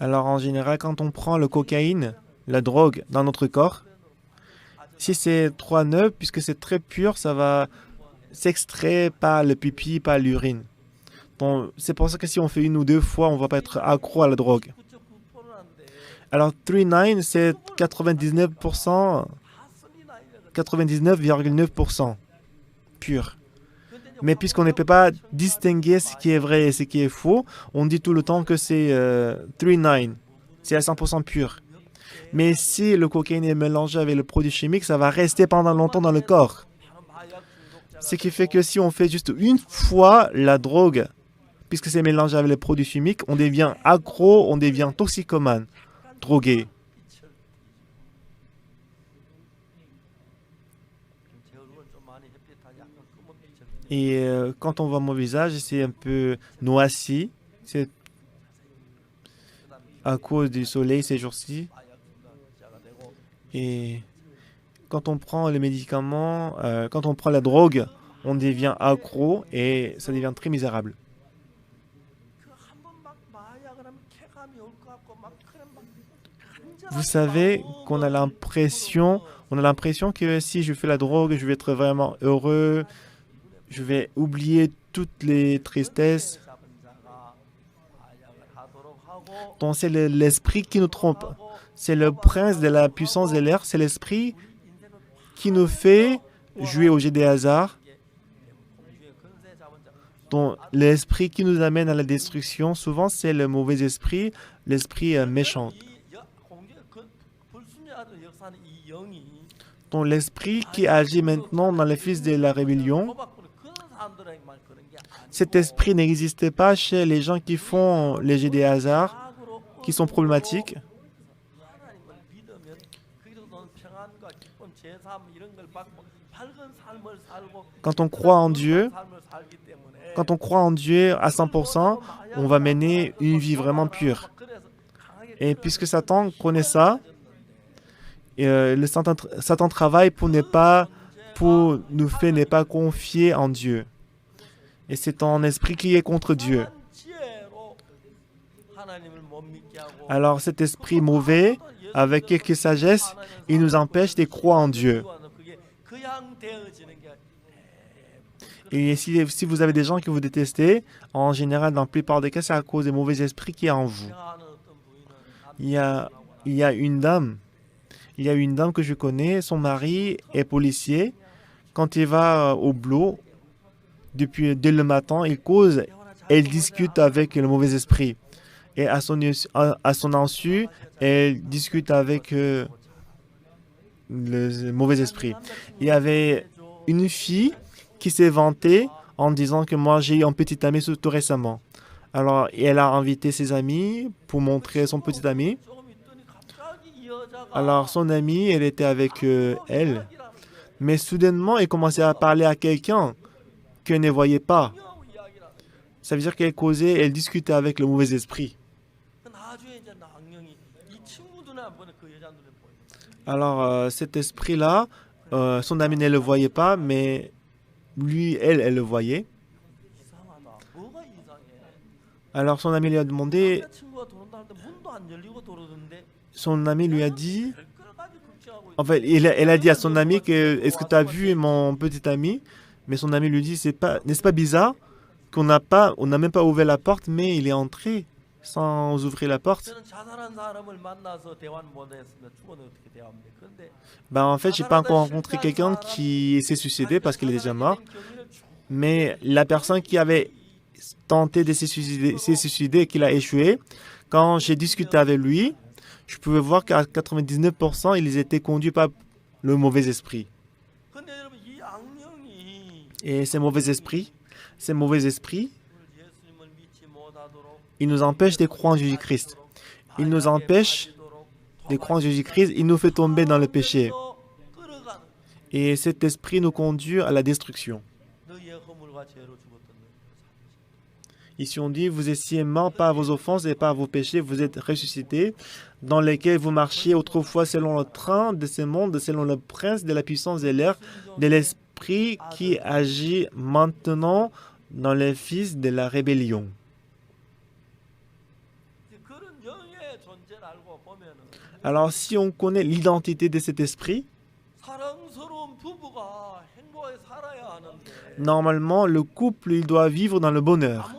Speaker 1: Alors en général, quand on prend le cocaïne, la drogue, dans notre corps, si c'est 3-9, puisque c'est très pur, ça va s'extraire par le pipi, par l'urine. Bon, c'est pour ça que si on fait 1 ou 2 fois, on ne va pas être accro à la drogue. Alors 3-9, c'est 99%, 99,9% pur. Mais puisqu'on ne peut pas distinguer ce qui est vrai et ce qui est faux, on dit tout le temps que c'est 3-9, c'est à 100% pur. Mais si le cocaïne est mélangé avec le produit chimique, ça va rester pendant longtemps dans le corps. Ce qui fait que si on fait juste 1 fois la drogue, puisque c'est mélangé avec le produit chimique, on devient accro, on devient toxicomane, drogué. Et quand on voit mon visage, c'est un peu noirci. C'est à cause du soleil ces jours-ci. Et quand on prend les médicaments, quand on prend la drogue, on devient accro et ça devient très misérable. Vous savez qu'on a l'impression que si je fais la drogue, je vais être vraiment heureux, je vais oublier toutes les tristesses. Donc c'est l'esprit qui nous trompe. C'est le prince de la puissance de l'air, c'est l'esprit qui nous fait jouer au jeu des hasards. Donc l'esprit qui nous amène à la destruction, souvent c'est le mauvais esprit, l'esprit méchant. Donc l'esprit qui agit maintenant dans les fils de la rébellion, cet esprit n'existe pas chez les gens qui font les jeux des hasards, qui sont problématiques. Quand on croit en Dieu à 100%, on va mener une vie vraiment pure. Et puisque Satan connaît ça, Satan travaille pour nous faire ne pas confier en Dieu. Et c'est un esprit qui est contre Dieu. Alors cet esprit mauvais, avec quelques sagesse, il nous empêche de croire en Dieu. Et si vous avez des gens que vous détestez, en général, dans la plupart des cas, c'est à cause des mauvais esprits qui est en vous. Il y a une dame que je connais, son mari est policier. Quand il va au boulot, dès le matin, il cause, elle discute avec le mauvais esprit. Et à son insu, elle discute avec le mauvais esprit. Il y avait une fille qui s'est vantée en disant que moi j'ai eu un petit ami tout récemment. Alors, elle a invité ses amis pour montrer son petit ami. Alors, son amie, elle était avec elle. Mais soudainement, elle commençait à parler à quelqu'un qu'elle ne voyait pas. Ça veut dire qu'elle causait, elle discutait avec le mauvais esprit. Alors, cet esprit-là, son ami ne le voyait pas, mais lui, elle le voyait. Alors, son ami lui a demandé, son ami lui a dit, en fait, elle a dit à son ami que, est-ce que tu as vu mon petit ami? Mais son ami lui dit, n'est-ce pas bizarre on n'a même pas ouvert la porte, mais il est entré sans ouvrir la porte. Ben, en fait, j'ai pas encore rencontré quelqu'un qui s'est suicidé parce qu'il est déjà mort. Mais la personne qui avait tenté de s'est suicidé et qu'il a échoué, quand j'ai discuté avec lui, je pouvais voir qu'à 99%, ils étaient conduits par le mauvais esprit. Et ces mauvais esprits, ils nous empêchent de croire en Jésus-Christ. Ils nous empêchent de croire en Jésus-Christ. Il nous fait tomber dans le péché. Et cet esprit nous conduit à la destruction. Ici on dit, vous étiez morts par vos offenses et par vos péchés, vous êtes ressuscités, dans lesquels vous marchiez autrefois selon le train de ce monde, selon le prince de la puissance de l'air, de l'esprit qui agit maintenant dans les fils de la rébellion. Alors si on connaît l'identité de cet esprit, normalement le couple il doit vivre dans le bonheur.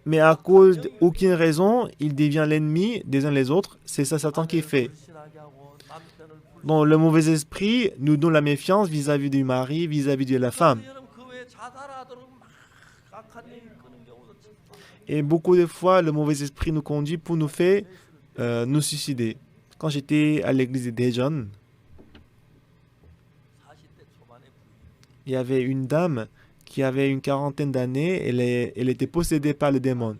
Speaker 1: Mais à cause d'aucune raison, il devient l'ennemi des uns les autres. C'est ça Satan qui fait. Donc le mauvais esprit nous donne la méfiance vis-à-vis du mari, vis-à-vis de la femme. Et beaucoup de fois, le mauvais esprit nous conduit pour nous faire nous suicider. Quand j'étais à l'église de Daejeon, il y avait une dame qui avait une quarantaine d'années. Elle était possédée par le démon.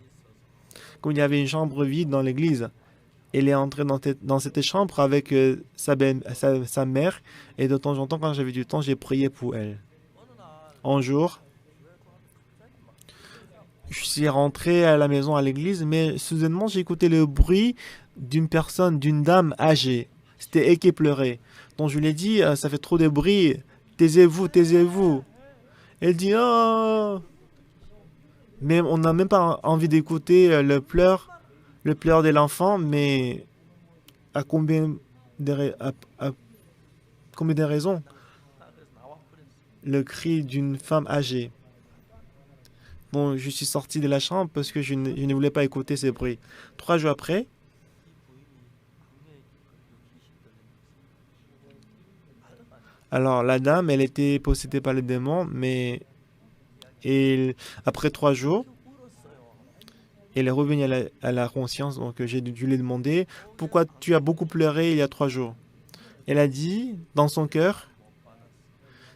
Speaker 1: Comme il y avait une chambre vide dans l'église, elle est entrée dans cette chambre avec sa mère. Et de temps en temps, quand j'avais du temps, j'ai prié pour elle. Un jour, je suis rentré à la maison, à l'église, mais soudainement, j'ai écouté le bruit d'une dame âgée. C'était elle qui pleurait. Donc je lui ai dit, ça fait trop de bruit, taisez-vous, taisez-vous. Elle dit, oh. Mais on n'a même pas envie d'écouter le pleur de l'enfant, mais à combien à combien de raisons? Le cri d'une femme âgée. Bon, je suis sorti de la chambre parce que je ne voulais pas écouter ces bruits. 3 jours après, alors la dame, elle était possédée par le démon, mais après 3 jours, elle est revenue à la conscience. Donc j'ai dû lui demander, pourquoi tu as beaucoup pleuré il y a 3 jours? Elle a dit, dans son cœur,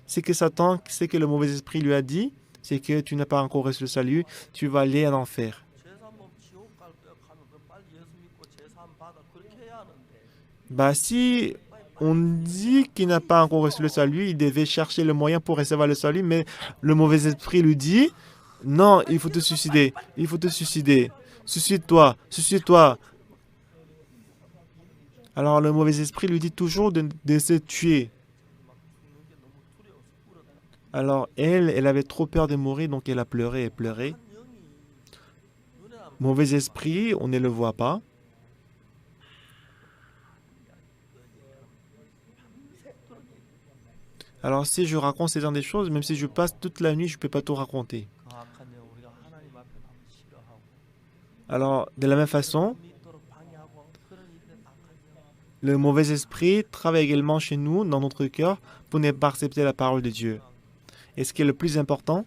Speaker 1: c'est que le mauvais esprit lui a dit, c'est que tu n'as pas encore reçu le salut, tu vas aller en enfer. Bah si on dit qu'il n'a pas encore reçu le salut, il devait chercher le moyen pour recevoir le salut, mais le mauvais esprit lui dit, non, il faut te suicider, il faut te suicider, suicide-toi, suicide-toi. Alors le mauvais esprit lui dit toujours de se tuer. Alors elle avait trop peur de mourir, donc elle a pleuré et pleuré. Mauvais esprit, on ne le voit pas. Alors si je raconte ces genre des choses, même si je passe toute la nuit, je ne peux pas tout raconter. Alors de la même façon, le mauvais esprit travaille également chez nous, dans notre cœur, pour ne pas accepter la parole de Dieu. Et ce qui est le plus important,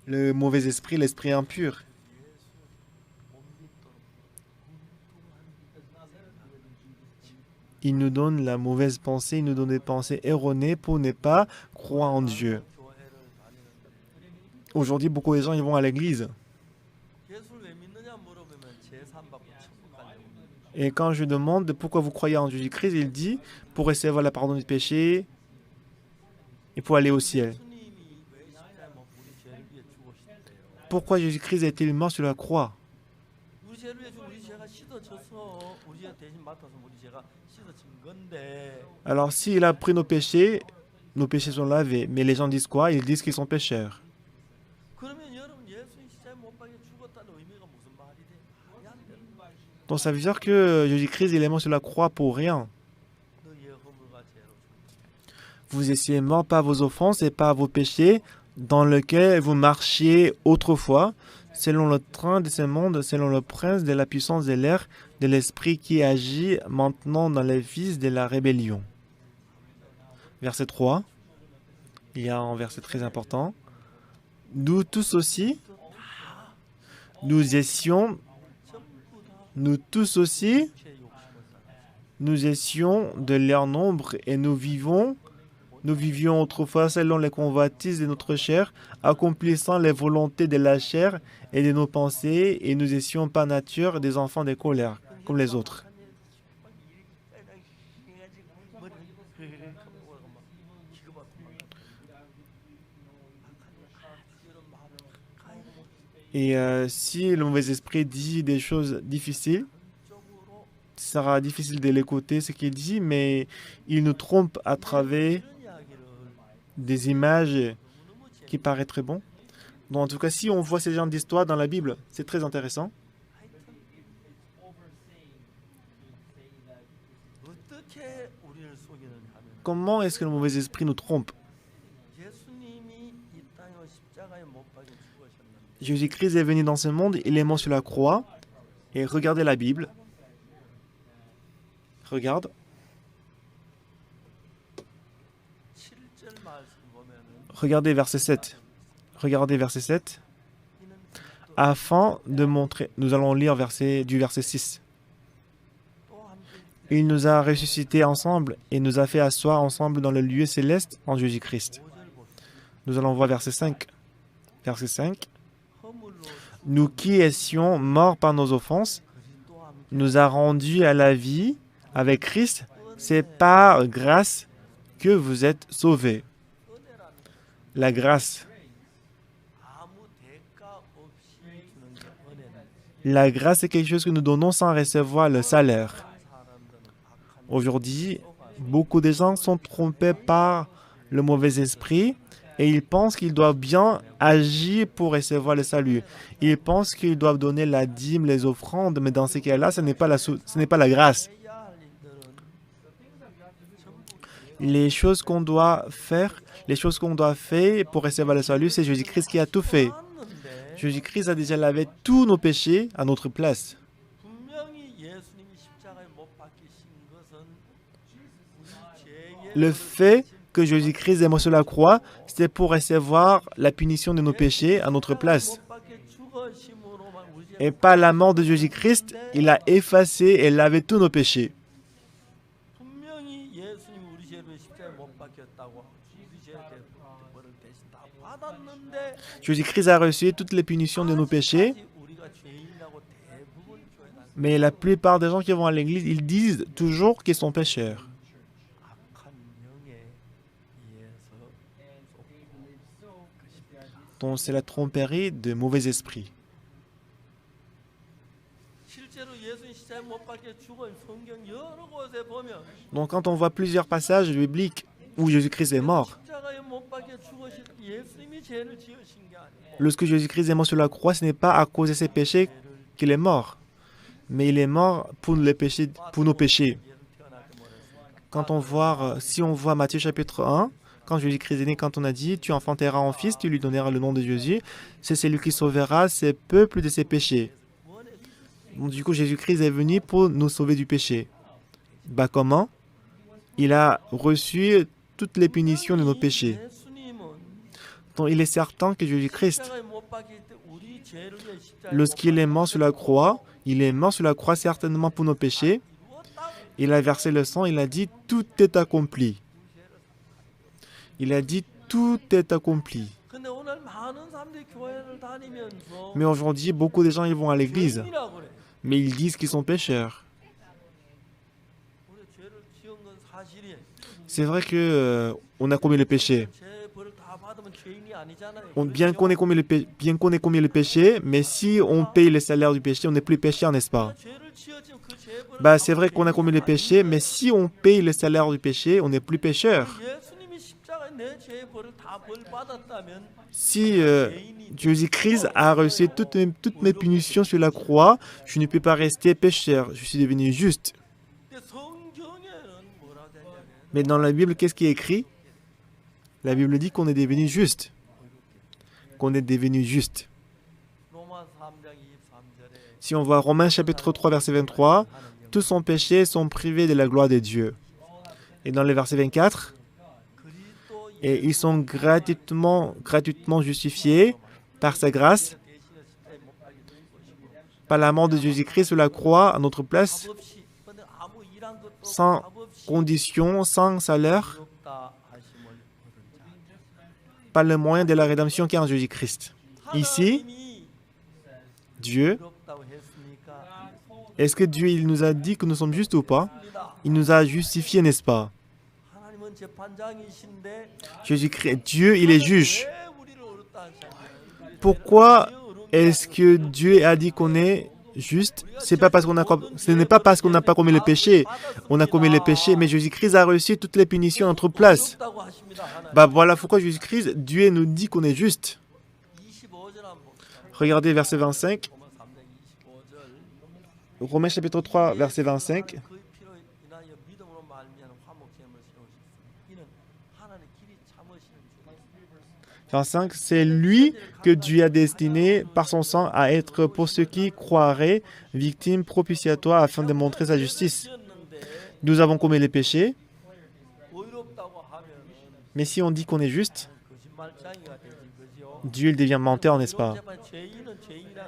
Speaker 1: le mauvais esprit, l'esprit impur. Il nous donne la mauvaise pensée, il nous donne des pensées erronées pour ne pas croire en Dieu. Aujourd'hui, beaucoup de gens ils vont à l'église. Et quand je demande pourquoi vous croyez en Jésus-Christ, il dit pour recevoir le pardon du péché et pour aller au ciel. Pourquoi Jésus-Christ est-il mort sur la croix? Alors, s'il a pris nos péchés sont lavés. Mais les gens disent quoi? Ils disent qu'ils sont pécheurs. Donc, ça veut dire que Jésus-Christ il est mort sur la croix pour rien. Vous étiez mort par vos offenses et par vos péchés dans lesquels vous marchiez autrefois, selon le train de ce monde, selon le prince de la puissance de l'air, de l'esprit qui agit maintenant dans les fils de la rébellion. Verset 3, il y a un verset très important. Nous tous aussi, nous tous aussi, nous étions de leur nombre et nous vivions autrefois selon les convoitises de notre chair, accomplissant les volontés de la chair et de nos pensées, et nous étions par nature des enfants de colère, comme les autres. Et si le mauvais esprit dit des choses difficiles, ce sera difficile de l'écouter, ce qu'il dit, mais il nous trompe à travers des images qui paraissent très bons. Donc, en tout cas, si on voit ces genres d'histoires dans la Bible, c'est très intéressant. Comment est-ce que le mauvais esprit nous trompe? Jésus-Christ est venu dans ce monde, il est mort sur la croix. Et regardez la Bible. Regarde. Regardez verset 7. Regardez verset 7. Afin de montrer, nous allons lire du verset 6. Il nous a ressuscités ensemble et nous a fait asseoir ensemble dans le lieu céleste en Jésus-Christ. Nous allons voir verset 5. Verset 5. Nous qui étions morts par nos offenses, nous a rendus à la vie avec Christ. C'est par grâce que vous êtes sauvés. La grâce. La grâce est quelque chose que nous donnons sans recevoir le salaire. Aujourd'hui, beaucoup de gens sont trompés par le mauvais esprit et ils pensent qu'ils doivent bien agir pour recevoir le salut. Ils pensent qu'ils doivent donner la dîme, les offrandes, mais dans ce cas-là, ce n'est pas la grâce. Les choses qu'on doit faire pour recevoir le salut, c'est Jésus-Christ qui a tout fait. Jésus-Christ a déjà lavé tous nos péchés à notre place. Le fait que Jésus-Christ est mort sur la croix, c'est pour recevoir la punition de nos péchés à notre place. Et par la mort de Jésus-Christ, il a effacé et lavé tous nos péchés. Jésus-Christ a reçu toutes les punitions de nos péchés. Mais la plupart des gens qui vont à l'église, ils disent toujours qu'ils sont pécheurs. Donc c'est la tromperie de mauvais esprits. Donc quand on voit plusieurs passages bibliques où Jésus-Christ est mort, lorsque Jésus-Christ est mort sur la croix, ce n'est pas à cause de ses péchés qu'il est mort, mais il est mort pour nos péchés. Si on voit Matthieu chapitre 1, quand Jésus-Christ est né, quand on a dit « Tu enfanteras un fils, tu lui donneras le nom de Jésus, c'est celui qui sauvera ses peuples de ses péchés. » Donc, du coup, Jésus-Christ est venu pour nous sauver du péché. Comment? Il a reçu toutes les punitions de nos péchés. Donc, il est certain que Jésus-Christ, lorsqu'il est mort sur la croix, il est mort sur la croix certainement pour nos péchés. Il a versé le sang, il a dit « Tout est accompli ». Il a dit « Tout est accompli ». Mais aujourd'hui, beaucoup de gens ils vont à l'église, mais ils disent qu'ils sont pécheurs. C'est vrai que on a commis le péché. Bien qu'on ait commis le péché, mais si on paye le salaire du péché, on n'est plus pécheur, n'est-ce pas? C'est vrai qu'on a commis le péché, mais si on paye le salaire du péché, on n'est plus pécheur. Si Jésus-Christ a reçu toutes mes punitions sur la croix, je ne peux pas rester pécheur, je suis devenu juste. Mais dans la Bible, qu'est-ce qui est écrit? La Bible dit qu'on est devenu juste. Qu'on est devenu juste. Si on voit Romains chapitre 3, verset 23, tous sont péchés, sont privés de la gloire de Dieu. Et dans le verset 24, et ils sont gratuitement justifiés par sa grâce, par la mort de Jésus-Christ sur la croix à notre place, sans condition, sans salaire, par le moyen de la rédemption qui est en Jésus-Christ. Ici, Dieu, est-ce que Dieu il nous a dit que nous sommes justes ou pas? Il nous a justifiés, n'est-ce pas? Jésus-Christ, Dieu, il est juge. Pourquoi est-ce que Dieu a dit qu'on est juste? Ce n'est pas parce qu'on n'a pas commis le péché. On a commis le péché, mais Jésus-Christ a reçu toutes les punitions à notre place. Voilà pourquoi Jésus-Christ, Dieu nous dit qu'on est juste. Regardez verset 25. Romains chapitre 3, verset 25. 25, c'est lui que Dieu a destiné par son sang à être pour ceux qui croiraient victime propitiatoire afin de montrer sa justice. Nous avons commis les péchés, mais si on dit qu'on est juste, Dieu il devient menteur, n'est-ce pas?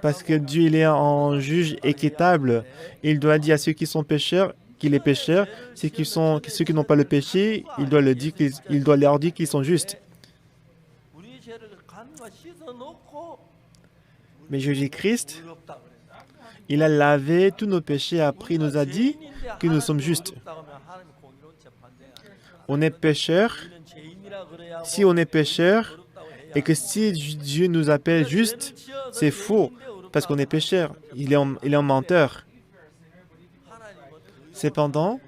Speaker 1: Parce que Dieu il est un juge équitable. Il doit dire à ceux qui sont pécheurs qu'il est pécheur, ceux qui n'ont pas le péché, il doit leur dire qu'ils sont justes. Mais Jésus-Christ, il a lavé tous nos péchés, après il nous a dit que nous sommes justes. On est pécheur. Si on est pécheur, et que si Dieu nous appelle juste, c'est faux, parce qu'on est pécheur. Il est un menteur. Cependant,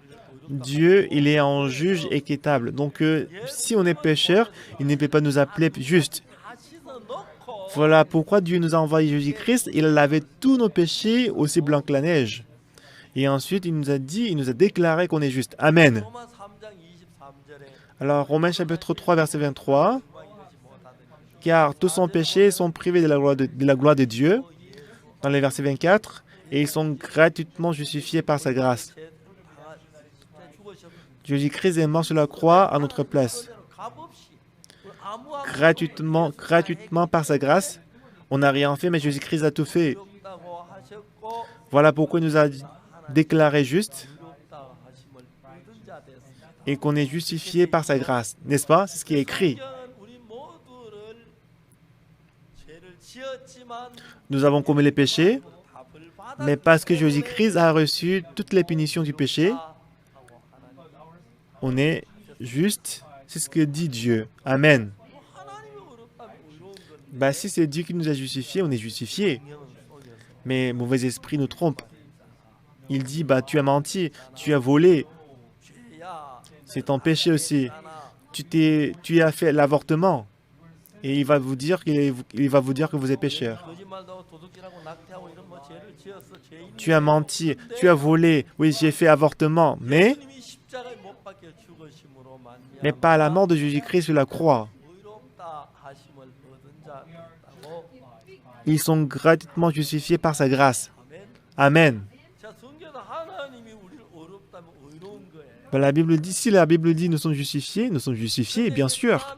Speaker 1: Dieu, il est un juge équitable. Donc, si on est pécheur, il ne peut pas nous appeler juste. Voilà pourquoi Dieu nous a envoyé Jésus-Christ. Il a lavé tous nos péchés aussi blancs que la neige. Et ensuite, il nous a déclaré qu'on est juste. Amen. Alors, Romains chapitre 3, verset 23. Car tous sont péchés, sont privés de la gloire de Dieu. Dans les versets 24. Et ils sont gratuitement justifiés par sa grâce. Jésus-Christ est mort sur la croix à notre place. Gratuitement par sa grâce. On n'a rien fait, mais Jésus-Christ a tout fait. Voilà pourquoi il nous a déclarés justes et qu'on est justifié par sa grâce. N'est-ce pas? C'est ce qui est écrit. Nous avons commis les péchés, mais parce que Jésus-Christ a reçu toutes les punitions du péché, on est juste. C'est ce que dit Dieu. Amen. Si c'est Dieu qui nous a justifiés, on est justifiés. Mais mauvais esprit nous trompe. Il dit, tu as menti, tu as volé. C'est ton péché aussi. Tu as fait l'avortement. Et il va vous dire que vous êtes pécheur. Tu as menti, tu as volé. Oui, j'ai fait avortement. Mais pas à la mort de Jésus-Christ sur la croix. Ils sont gratuitement justifiés par sa grâce. Amen. La Bible dit, si la Bible dit nous sommes justifiés, bien sûr.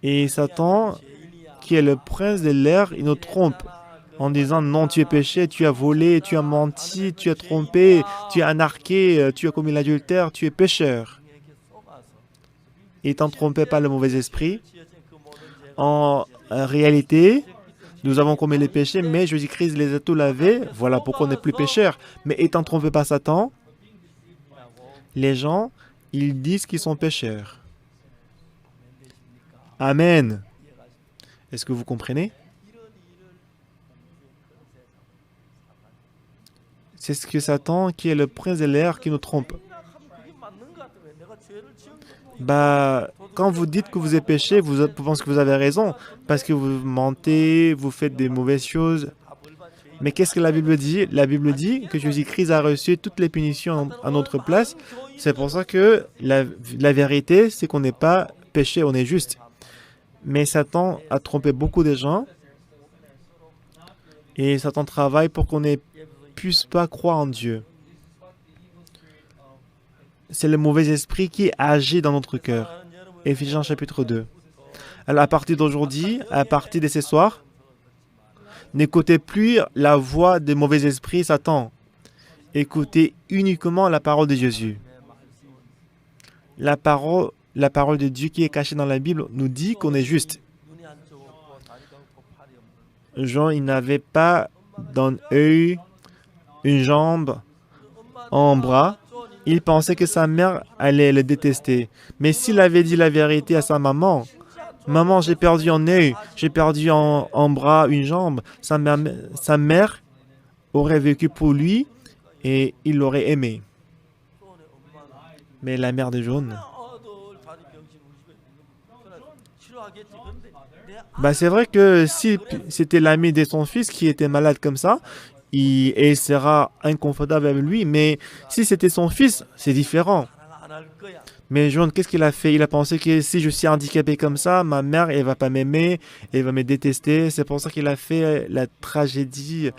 Speaker 1: Et Satan, qui est le prince de l'air, il nous trompe en disant non, tu es péché, tu as volé, tu as menti, tu as trompé, tu as anarqué, tu as commis l'adultère, tu es pécheur. étant trompés par le mauvais esprit. En réalité, nous avons commis les péchés, mais Jésus-Christ les a tous lavés. Voilà pourquoi on n'est plus pécheurs. Mais étant trompés par Satan, les gens, ils disent qu'ils sont pécheurs. Amen. Est-ce que vous comprenez? C'est ce que Satan, qui est le prince de l'air, qui nous trompe. Quand vous dites que vous êtes péché, vous pensez que vous avez raison, parce que vous mentez, vous faites des mauvaises choses. Mais qu'est-ce que la Bible dit? La Bible dit que Jésus-Christ a reçu toutes les punitions à notre place. C'est pour ça que la vérité, c'est qu'on n'est pas péché, on est juste. Mais Satan a trompé beaucoup de gens. Et Satan travaille pour qu'on ne puisse pas croire en Dieu. C'est le mauvais esprit qui agit dans notre cœur. Éphésiens chapitre 2. Alors à partir d'aujourd'hui, à partir de ce soir, n'écoutez plus la voix des mauvais esprits Satan. Écoutez uniquement la parole de Jésus. La parole de Dieu qui est cachée dans la Bible nous dit qu'on est juste. Jean, il n'avait pas d'un œil, une jambe, un bras. Il pensait que sa mère allait le détester. Mais s'il avait dit la vérité à sa maman, « Maman, j'ai perdu un œil, j'ai perdu un bras, une jambe », sa mère aurait vécu pour lui et il l'aurait aimé. Mais la mère de John, c'est vrai que si c'était l'ami de son fils qui était malade comme ça, il sera inconfortable avec lui, mais si c'était son fils, c'est différent. Mais John, qu'est-ce qu'il a fait? Il a pensé que si je suis handicapé comme ça, ma mère, elle va pas m'aimer, elle va me détester. C'est pour ça qu'il a fait la tragédie.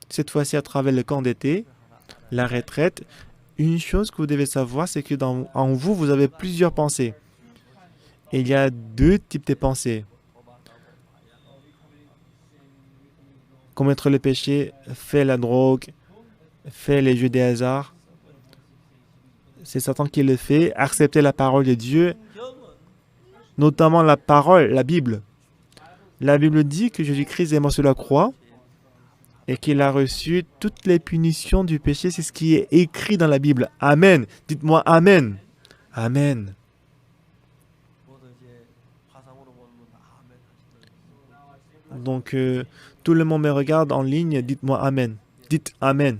Speaker 1: Cette fois-ci, à travers le camp d'été, la retraite, une chose que vous devez savoir, c'est que en vous, vous avez plusieurs pensées. Et il y a deux types de pensées. Commettre le péché, faire la drogue, faire les jeux des hasards. C'est Satan qui le fait. Accepter la parole de Dieu, notamment la parole, la Bible. La Bible dit que Jésus-Christ est mort sur la croix et qu'il a reçu toutes les punitions du péché. C'est ce qui est écrit dans la Bible. Amen. Dites-moi Amen. Amen. Donc, tout le monde me regarde en ligne. Dites-moi Amen. Dites Amen.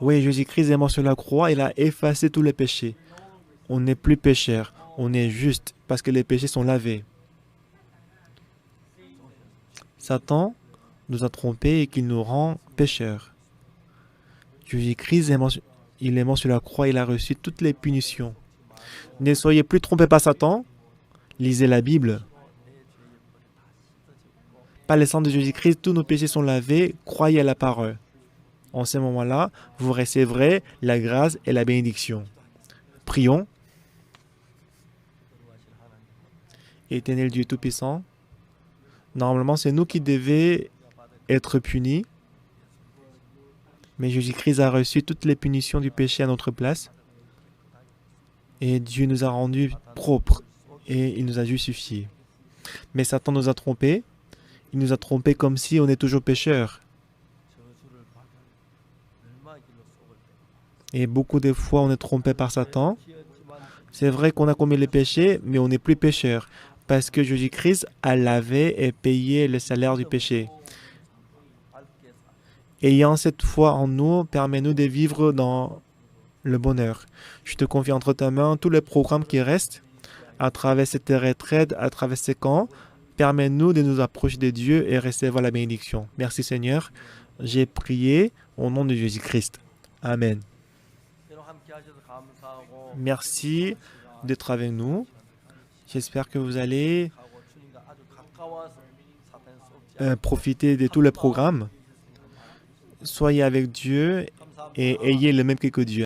Speaker 1: Oui, Jésus-Christ est mort sur la croix. Il a effacé tous les péchés. On n'est plus pécheur. On est juste parce que les péchés sont lavés. Satan nous a trompés et qu'il nous rend pécheurs. Jésus-Christ il est mort sur la croix. Il a reçu toutes les punitions. Ne soyez plus trompés par Satan. Lisez la Bible. Par le sang de Jésus-Christ, tous nos péchés sont lavés. Croyez à la parole. En ce moment-là, vous recevrez la grâce et la bénédiction. Prions. Éternel Dieu Tout-Puissant, normalement, c'est nous qui devions être punis. Mais Jésus-Christ a reçu toutes les punitions du péché à notre place. Et Dieu nous a rendus propres. Et il nous a justifiés. Mais Satan nous a trompés. Il nous a trompés comme si on est toujours pécheurs. Et beaucoup de fois, on est trompé par Satan. C'est vrai qu'on a commis les péchés, mais on n'est plus pécheurs. Parce que Jésus-Christ a lavé et payé le salaire du péché. Ayant cette foi en nous, permets-nous de vivre dans le bonheur. Je te confie entre ta main tous les programmes qui restent à travers cette retraite, à travers ces camps. Permets-nous de nous approcher de Dieu et recevoir la bénédiction. Merci Seigneur. J'ai prié au nom de Jésus-Christ. Amen. Merci d'être avec nous. J'espère que vous allez profiter de tous les programmes. Soyez avec Dieu et ayez le même que Dieu.